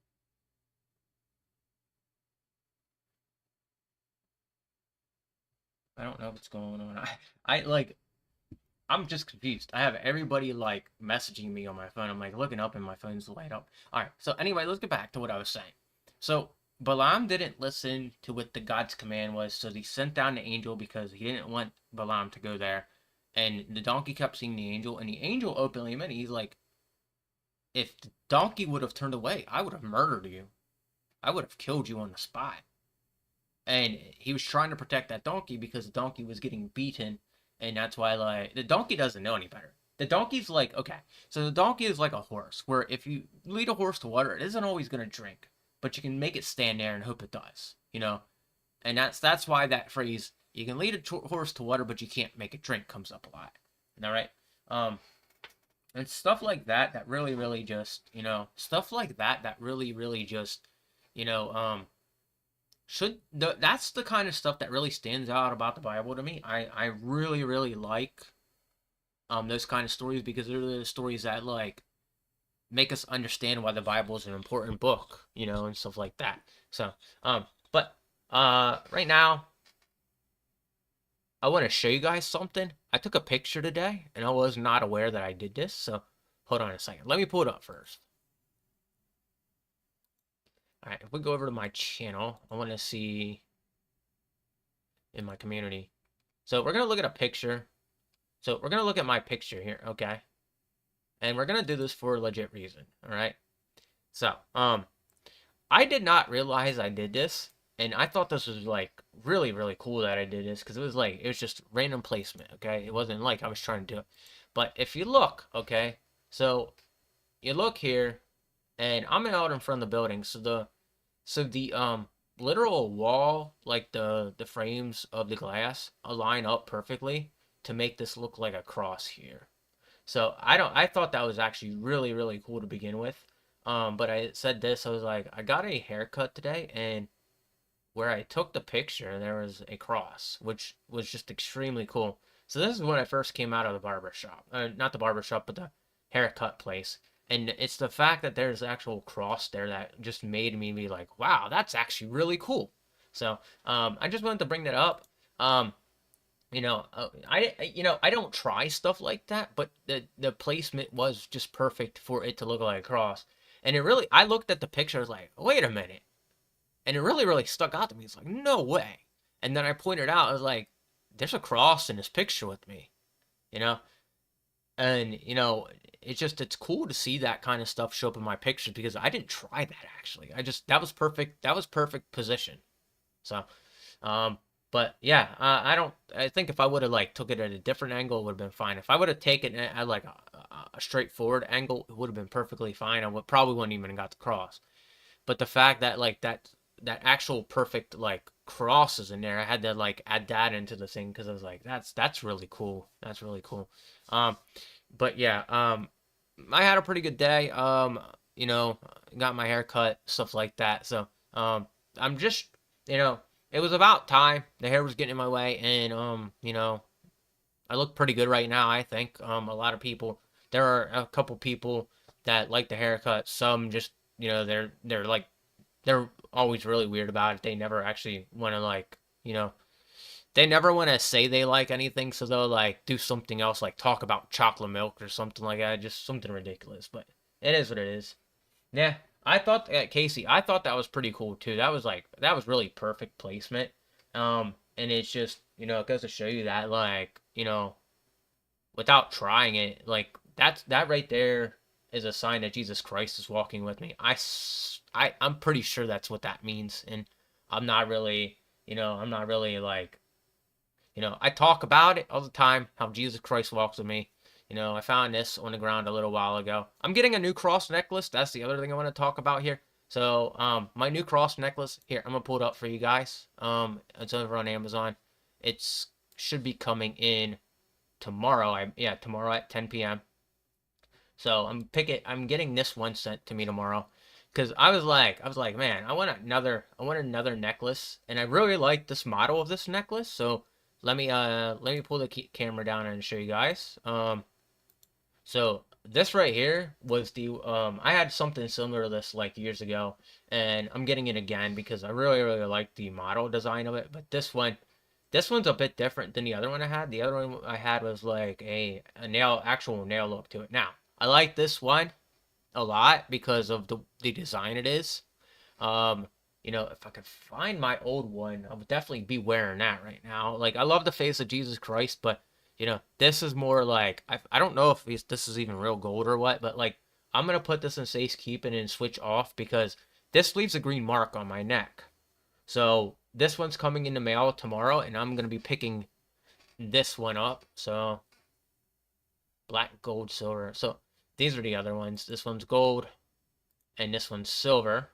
I don't know what's going on. I'm just confused. I have everybody messaging me on my phone. I'm looking up and my phone's light up. All right. So anyway, let's get back to what I was saying. So Balaam didn't listen to what the God's command was, so he sent down the angel because he didn't want Balaam to go there. And the donkey kept seeing the angel, and the angel openly admitted, he's like, if the donkey would have turned away, I would have murdered you. I would have killed you on the spot. And he was trying to protect that donkey because the donkey was getting beaten, and that's why the donkey doesn't know any better. The donkey's okay, so the donkey is like a horse, where if you lead a horse to water, it isn't always gonna drink, but you can make it stand there and hope it does, and that's why that phrase, you can lead a horse to water, but you can't make it drink, comes up a lot. All right. And stuff like that really, really just, stuff like that really, really just, that's the kind of stuff that really stands out about the Bible to me. I really, really like those kind of stories, because they're the stories that make us understand why the Bible is an important book, and stuff like that. So but right now I want to show you guys something. I took a picture today, and I was not aware that I did this, so hold on a second. Let me pull it up first. All right, if we go over to my channel, I want to see in my community. So we're going to look at a picture. So we're going to look at my picture here, okay? And we're going to do this for a legit reason, all right? So, I did not realize I did this, and I thought this was really, really cool that I did this, because it was just random placement, okay? It wasn't like I was trying to do it. But if you look, okay, so you look here, and I'm out in front of the building, so the literal wall, the frames of the glass align up perfectly to make this look like a cross here. So I thought that was actually really, really cool to begin with. But I said this, I was like, I got a haircut today, and where I took the picture, there was a cross, which was just extremely cool. So this is when I first came out of the barber shop. Not the barber shop, but the haircut place. And it's the fact that there's actual cross there that just made me be like, wow, that's actually really cool. So I just wanted to bring that up. I don't try stuff like that, but the placement was just perfect for it to look like a cross. And I looked at the picture, I was like, wait a minute. And it really, really stuck out to me. It's like, no way. And then I pointed out, I was like, there's a cross in this picture with me, you know? And, it's cool to see that kind of stuff show up in my pictures, because I didn't try that actually. That was perfect. That was perfect position. So, but yeah, I think if I would have took it at a different angle, it would have been fine. If I would have taken it at a straightforward angle, it would have been perfectly fine. I probably wouldn't even have got the cross. But the fact that that actual perfect crosses in there. I had to like add that into the thing because I was like, that's really cool. That's really cool. Um, but yeah, I had a pretty good day. You know, got my hair cut, stuff like that. So, I'm just, you know, it was about time. The hair was getting in my way, and you know, I look pretty good right now, I think. A lot of people, there are a couple people that like the haircut. Some just, you know, they're like they're always really weird about it. They never actually want to like, you know, they never want to say they like anything, so they'll like do something else, like talk about chocolate milk or something like that, just something ridiculous. But it is what it is. Yeah, I thought Casey, I thought that was pretty cool too. That was like that was really perfect placement. And it's just, you know, it goes to show you that like, you know, without trying it, like that right there is a sign that Jesus Christ is walking with me. I'm pretty sure that's what that means, and I'm not really, you know, I'm not really like, you know, I talk about it all the time how Jesus Christ walks with me. You know, I found this on the ground a little while ago. I'm getting a new cross necklace. That's the other thing I want to talk about here. So, my new cross necklace here, I'm gonna pull it up for you guys. It's over on Amazon. It's should be coming in tomorrow. Tomorrow at 10 p.m. So I'm getting this one sent to me tomorrow, because I was like, man, I want another necklace, and I really like this model of this necklace. So let me pull the camera down and show you guys. So this right here was the I had something similar to this like years ago, and I'm getting it again because I really like the model design of it. But this one's a bit different than the other one I had. The other one I had was like a actual nail look to it. Now, I like this one a lot because of the design it is. Um, you know, if I could find my old one, I would definitely be wearing that right now. Like, I love the face of Jesus Christ, but you know, this is more like I don't know if this is even real gold or what, but like I'm gonna put this in safekeeping and switch off because this leaves a green mark on my neck. So this one's coming in the mail tomorrow, and I'm gonna be picking this one up. So black, gold, silver. So these are the other ones. This one's gold, and this one's silver.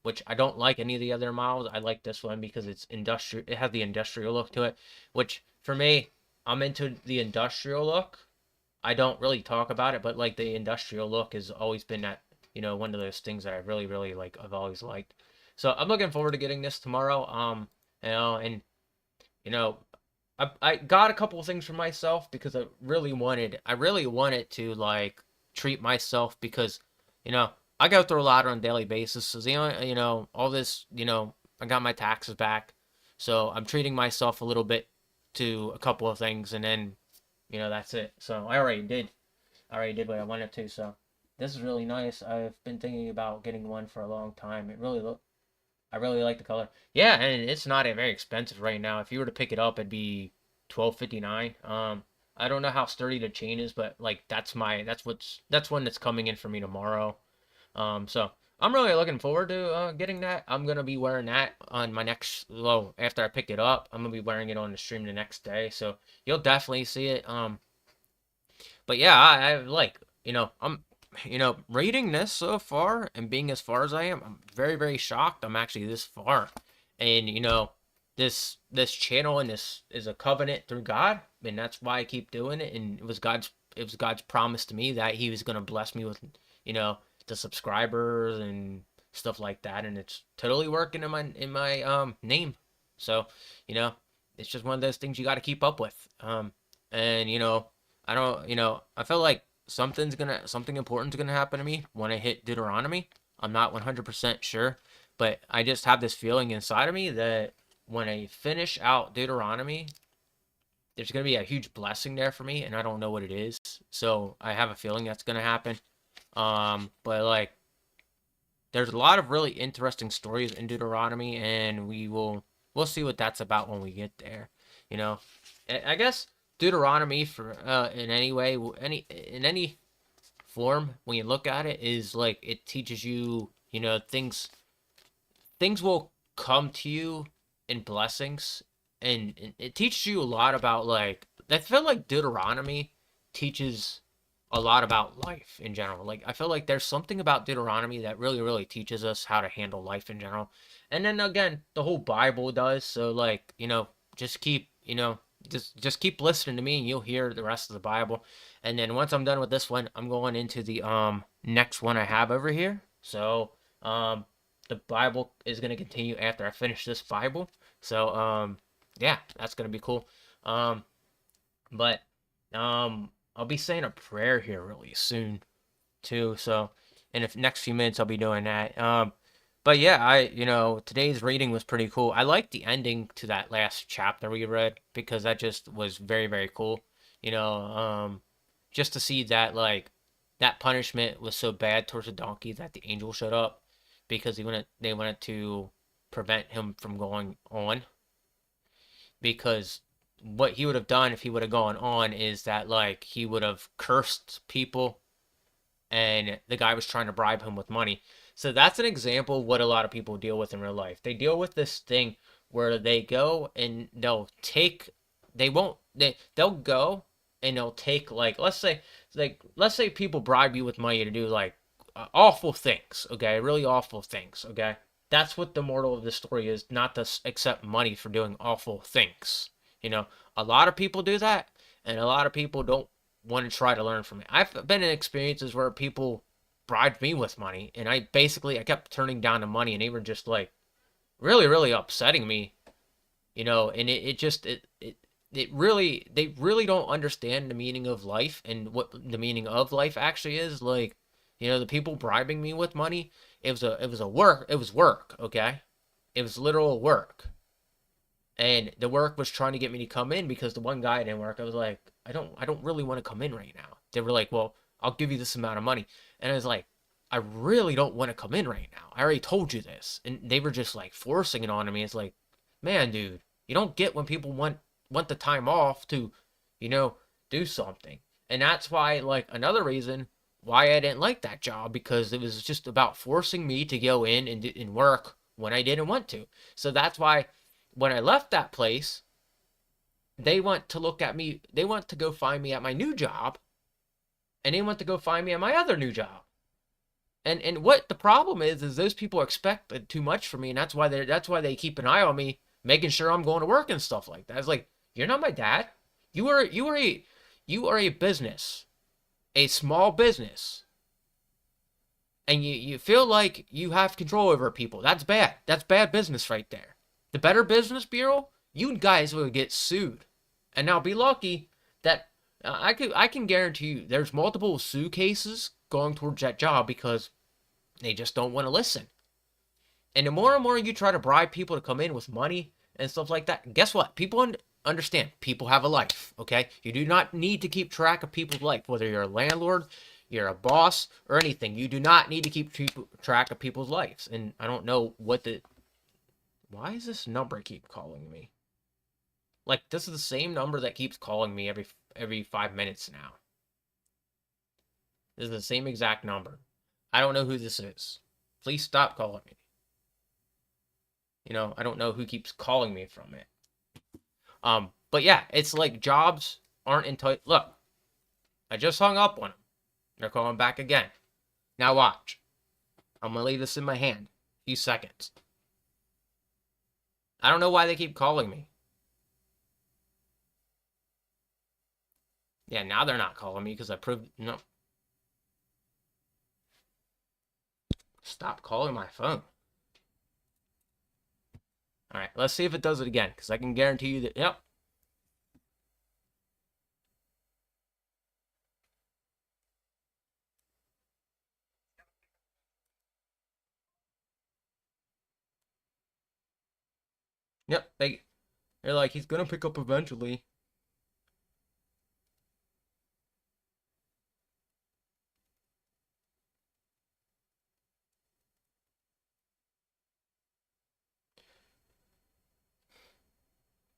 Which I don't like any of the other models. I like this one because it's industrial. It has the industrial look to it. Which for me, I'm into the industrial look. I don't really talk about it, but like the industrial look has always been that, you know, one of those things that I really like. I've always liked. So I'm looking forward to getting this tomorrow. You know, and you know, I got a couple of things for myself because I really wanted to like treat myself because, you know, I go through a lot on a daily basis. So you know, all this, you know, I got my taxes back, so I'm treating myself a little bit to a couple of things, and then, you know, that's it. So I already did what I wanted to. So this is really nice. I've been thinking about getting one for a long time. I really like the color. Yeah, and it's not very expensive right now. If you were to pick it up, it'd be 12.59. I don't know how sturdy the chain is, but like that's one that's coming in for me tomorrow. So I'm really looking forward to getting that. I'm gonna be wearing that on my next. Well, after I pick it up, I'm gonna be wearing it on the stream the next day. So you'll definitely see it. But yeah, I like, you know, I'm, you know, reading this so far and being as far as I am, I'm very shocked I'm actually this far. And you know, this channel and this is a covenant through God, and that's why I keep doing it. And it was God's promise to me that He was gonna bless me with, you know, the subscribers and stuff like that, and it's totally working in my name. So, you know, it's just one of those things you got to keep up with. And you know, I don't, you know, I feel like something important's gonna happen to me when I hit Deuteronomy. I'm not 100% sure, but I just have this feeling inside of me that when I finish out Deuteronomy, there's gonna be a huge blessing there for me, and I don't know what it is. So I have a feeling that's gonna happen. But like, there's a lot of really interesting stories in Deuteronomy, and we'll see what that's about when we get there. You know, I guess Deuteronomy for in any way, in any form, when you look at it, is like it teaches you, you know, things will come to you in blessings, and it teaches you a lot about like I feel like Deuteronomy teaches a lot about life in general. Like I feel like there's something about Deuteronomy that really, really teaches us how to handle life in general. And then again, the whole Bible does. So like, just keep, just keep listening to me and you'll hear the rest of the Bible. And then once I'm done with this one, I'm going into the next one I have over here. So the Bible is going to continue after I finish this Bible. So yeah, that's going to be cool. Um but I'll be saying a prayer here really soon too. So in the next few minutes I'll be doing that. But yeah, today's reading was pretty cool. I liked the ending to that last chapter we read because that just was very, very cool. You know, just to see that like that punishment was so bad towards the donkey that the angel showed up because they wanted to prevent him from going on, because what he would have done if he would have gone on is that like he would have cursed people, and the guy was trying to bribe him with money. So that's an example of what a lot of people deal with in real life. They deal with this thing where they go and they'll go and they'll take, like, let's say people bribe you with money to do like awful things, okay? Really awful things, okay? That's what the moral of the story is, not to accept money for doing awful things. You know, a lot of people do that, and a lot of people don't want to try to learn from it. I've been in experiences where people bribed me with money, and I kept turning down the money, and they were just like really, really upsetting me, and it really, they really don't understand the meaning of life and what the meaning of life actually is. Like, the people bribing me with money, it was work, okay? It was literal work. And the work was trying to get me to come in because the one guy didn't work. I was like, I don't really want to come in right now. They were like, well, I'll give you this amount of money. And I was like, I really don't want to come in right now. I already told you this. And they were just like forcing it on me. It's like, man, dude, you don't get when people want the time off to, you know, do something. And that's why, like, another reason why I didn't like that job, because it was just about forcing me to go in and work when I didn't want to. So that's why when I left that place, they want to look at me, they want to go find me at my new job, and they want to go find me at my other new job. And what the problem is those people expect too much from me, and that's why they keep an eye on me, making sure I'm going to work and stuff like that. It's like, you're not my dad. You are a business, a small business, and you feel like you have control over people. That's bad. That's bad business right there. The Better Business Bureau, you guys will get sued. And now be lucky that I can guarantee you there's multiple sue cases going towards that job because they just don't want to listen. And the more and more you try to bribe people to come in with money and stuff like that, guess what? People understand. People have a life, okay? You do not need to keep track of people's life, whether you're a landlord, you're a boss, or anything. You do not need to keep track of people's lives. And I don't know why is this number keep calling me? Like, this is the same number that keeps calling me every 5 minutes now. This is the same exact number. I don't know who this is. Please stop calling me. I don't know who keeps calling me from it. But yeah, it's like jobs aren't entitled. Look, I just hung up on them. They're calling back again. Now watch. I'm gonna leave this in my hand. A few seconds. I don't know why they keep calling me. Yeah, now they're not calling me because I proved no. Stop calling my phone. All right, let's see if it does it again, because I can guarantee you that, yep. Yep, they're like, he's gonna pick up eventually.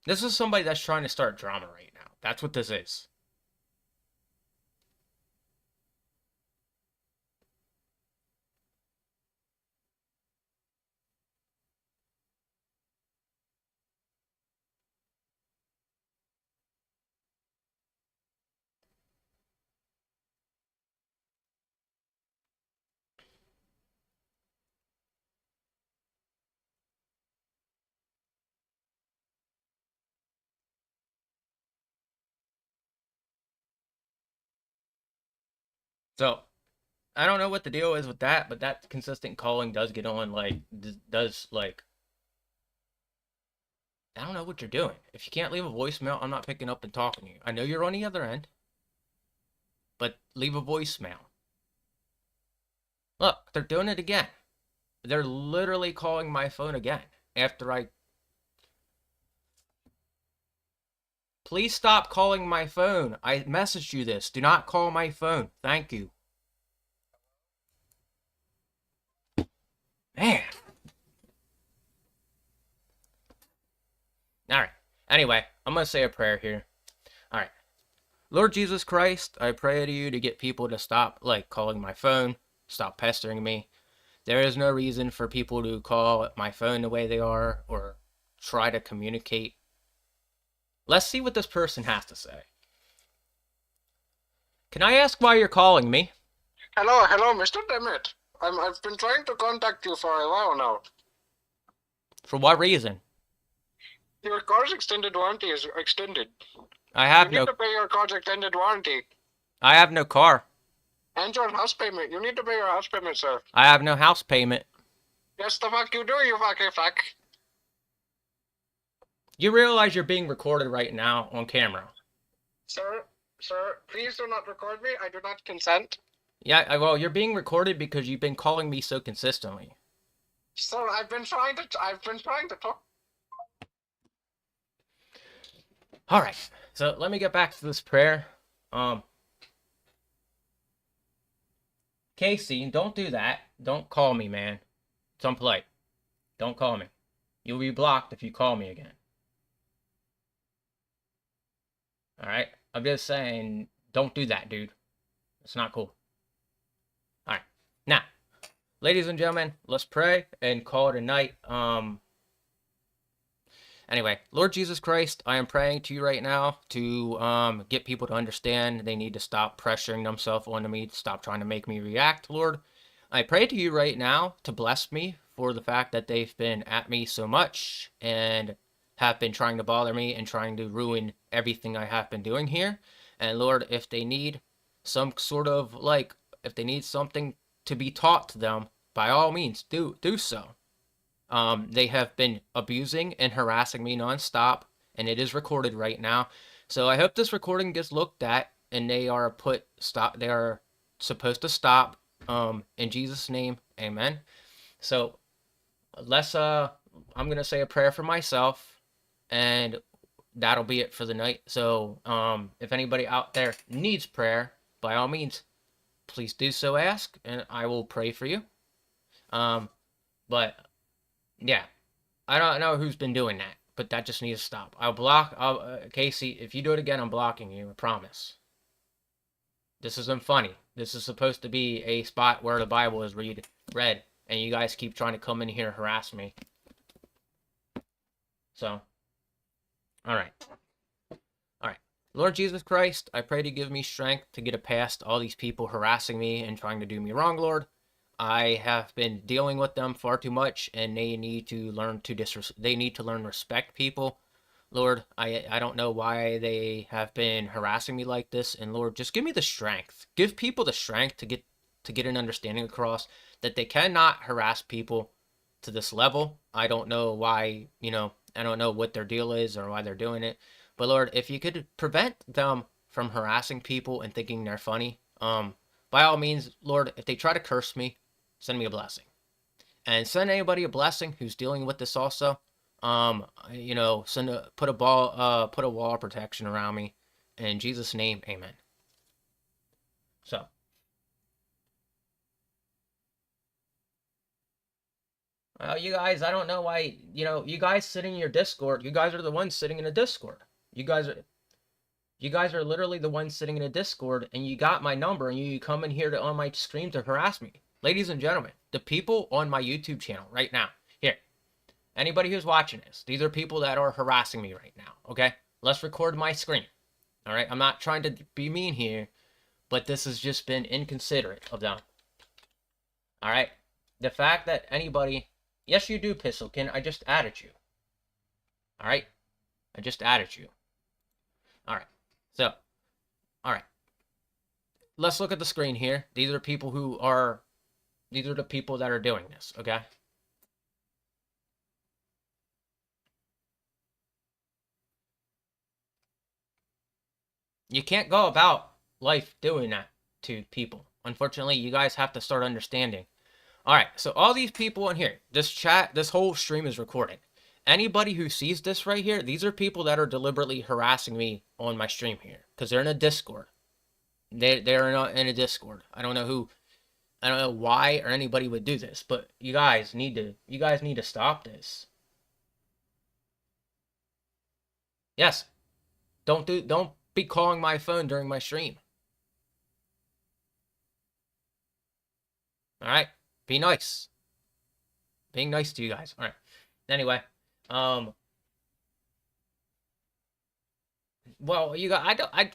This is somebody that's trying to start drama right now. That's what this is. So I don't know what the deal is with that, but that consistent calling does get on, like, does, like, I don't know what you're doing. If you can't leave a voicemail, I'm not picking up and talking to you. I know you're on the other end, but leave a voicemail. Look, they're doing it again. They're literally calling my phone again after I. Please stop calling my phone. I messaged you this. Do not call my phone. Thank you. Man. Alright. Anyway, I'm going to say a prayer here. Alright. Lord Jesus Christ, I pray to you to get people to stop, like, calling my phone, stop pestering me. There is no reason for people to call my phone the way they are or try to communicate. Let's see what this person has to say. Can I ask why you're calling me? Hello, Mr. Demet. I've been trying to contact you for a while now. For what reason? Your car's extended warranty is extended. I have You need no to pay your car's extended warranty. I have no car. And your house payment. You need to pay your house payment, sir. I have no house payment. Yes, the fuck you do, you fucking fuck. You realize you're being recorded right now on camera. Sir, please do not record me. I do not consent. Yeah, well, you're being recorded because you've been calling me so consistently. Sir, I've been trying to talk. All right. So, let me get back to this prayer. Casey, don't do that. Don't call me, man. It's unpolite. Don't call me. You'll be blocked if you call me again. All right? I'm just saying, don't do that, dude. It's not cool. All right. Now, ladies and gentlemen, let's pray and call it a night. Anyway, Lord Jesus Christ, I am praying to you right now to get people to understand they need to stop pressuring themselves onto me, stop trying to make me react, Lord. I pray to you right now to bless me for the fact that they've been at me so much and have been trying to bother me and trying to ruin everything I have been doing here. And Lord, if they need some sort of, like, if they need something to be taught to them, by all means, do so. They have been abusing and harassing me nonstop, and it is recorded right now. So I hope this recording gets looked at, and they are they are supposed to stop. In Jesus' name, amen. So I'm gonna say a prayer for myself, and that'll be it for the night. So, if anybody out there needs prayer, by all means, please do so ask, and I will pray for you. But yeah, I don't know who's been doing that, but that just needs to stop. Casey, if you do it again, I'm blocking you, I promise. This isn't funny. This is supposed to be a spot where the Bible is read, and you guys keep trying to come in here and harass me. So, alright. Alright. Lord Jesus Christ, I pray to give me strength to get past all these people harassing me and trying to do me wrong, Lord. I have been dealing with them far too much, and they need to learn to respect people. Lord, I don't know why they have been harassing me like this, and Lord, just give me the strength. Give people the strength to get an understanding across that they cannot harass people to this level. I don't know why, I don't know what their deal is or why they're doing it. But Lord, if you could prevent them from harassing people and thinking they're funny, by all means, Lord, if they try to curse me, send me a blessing. And send anybody a blessing who's dealing with this also. Put a wall of protection around me. In Jesus' name, amen. So. Well, you guys, I don't know why, you guys sitting in your Discord, you guys are the ones sitting in a Discord. You guys are literally the ones sitting in a Discord, and you got my number, and you come in here on my stream to harass me. Ladies and gentlemen, the people on my YouTube channel right now, here, anybody who's watching this, these are people that are harassing me right now, okay? Let's record my screen, all right? I'm not trying to be mean here, but this has just been inconsiderate of them, all right? The fact that anybody, yes, you do, Pistolkin, I just added you, all right? I just added you, all right? So, all right. let's look at the screen here. These are people who are, these are the people that are doing this, okay? You can't go about life doing that to people. Unfortunately, you guys have to start understanding. All right, so all these people in here, this chat, this whole stream is recorded. Anybody who sees this right here, these are people that are deliberately harassing me on my stream here because they're in a Discord. They're in a Discord. I don't know who, I don't know why or anybody would do this, but you guys need to stop this. Yes, don't be calling my phone during my stream. All right, be nice. Being nice to you guys. All right. Anyway, well, you got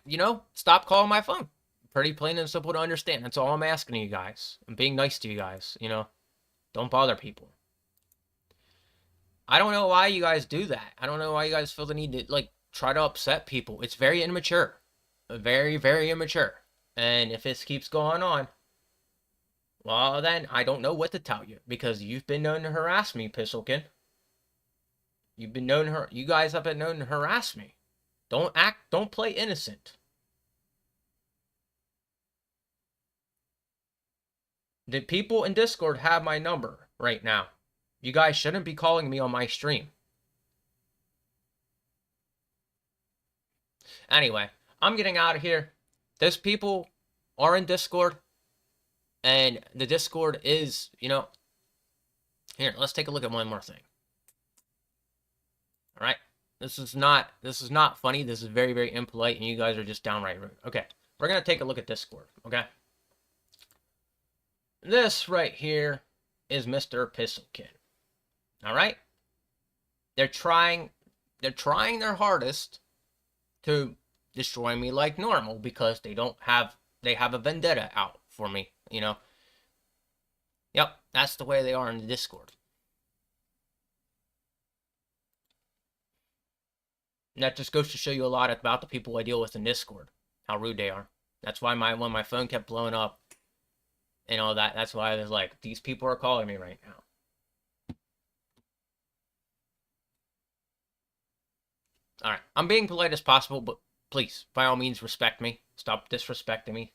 stop calling my phone. Pretty plain and simple to understand. That's all I'm asking you guys. I'm being nice to you guys, Don't bother people. I don't know why you guys do that. I don't know why you guys feel the need to like try to upset people. It's very immature. Very, very immature. And if this keeps going on, well then I don't know what to tell you because you've been known to harass me, Pistolkin. You guys have been known to harass me. Don't play innocent. The people in Discord have my number right now. You guys shouldn't be calling me on my stream. Anyway, I'm getting out of here. Those people are in Discord. And the Discord is, here, let's take a look at one more thing. All right. This is not funny. This is very, very impolite, and you guys are just downright rude. Okay. We're going to take a look at Discord, okay? This right here is Mr. Pistolkin. All right? They're trying their hardest to destroy me like normal because they have a vendetta out for me, Yep, that's the way they are in the Discord. And that just goes to show you a lot about the people I deal with in Discord, how rude they are. That's why when my phone kept blowing up and all that, that's why I was like, these people are calling me right now. All right, I'm being polite as possible, but please, by all means, respect me. Stop disrespecting me.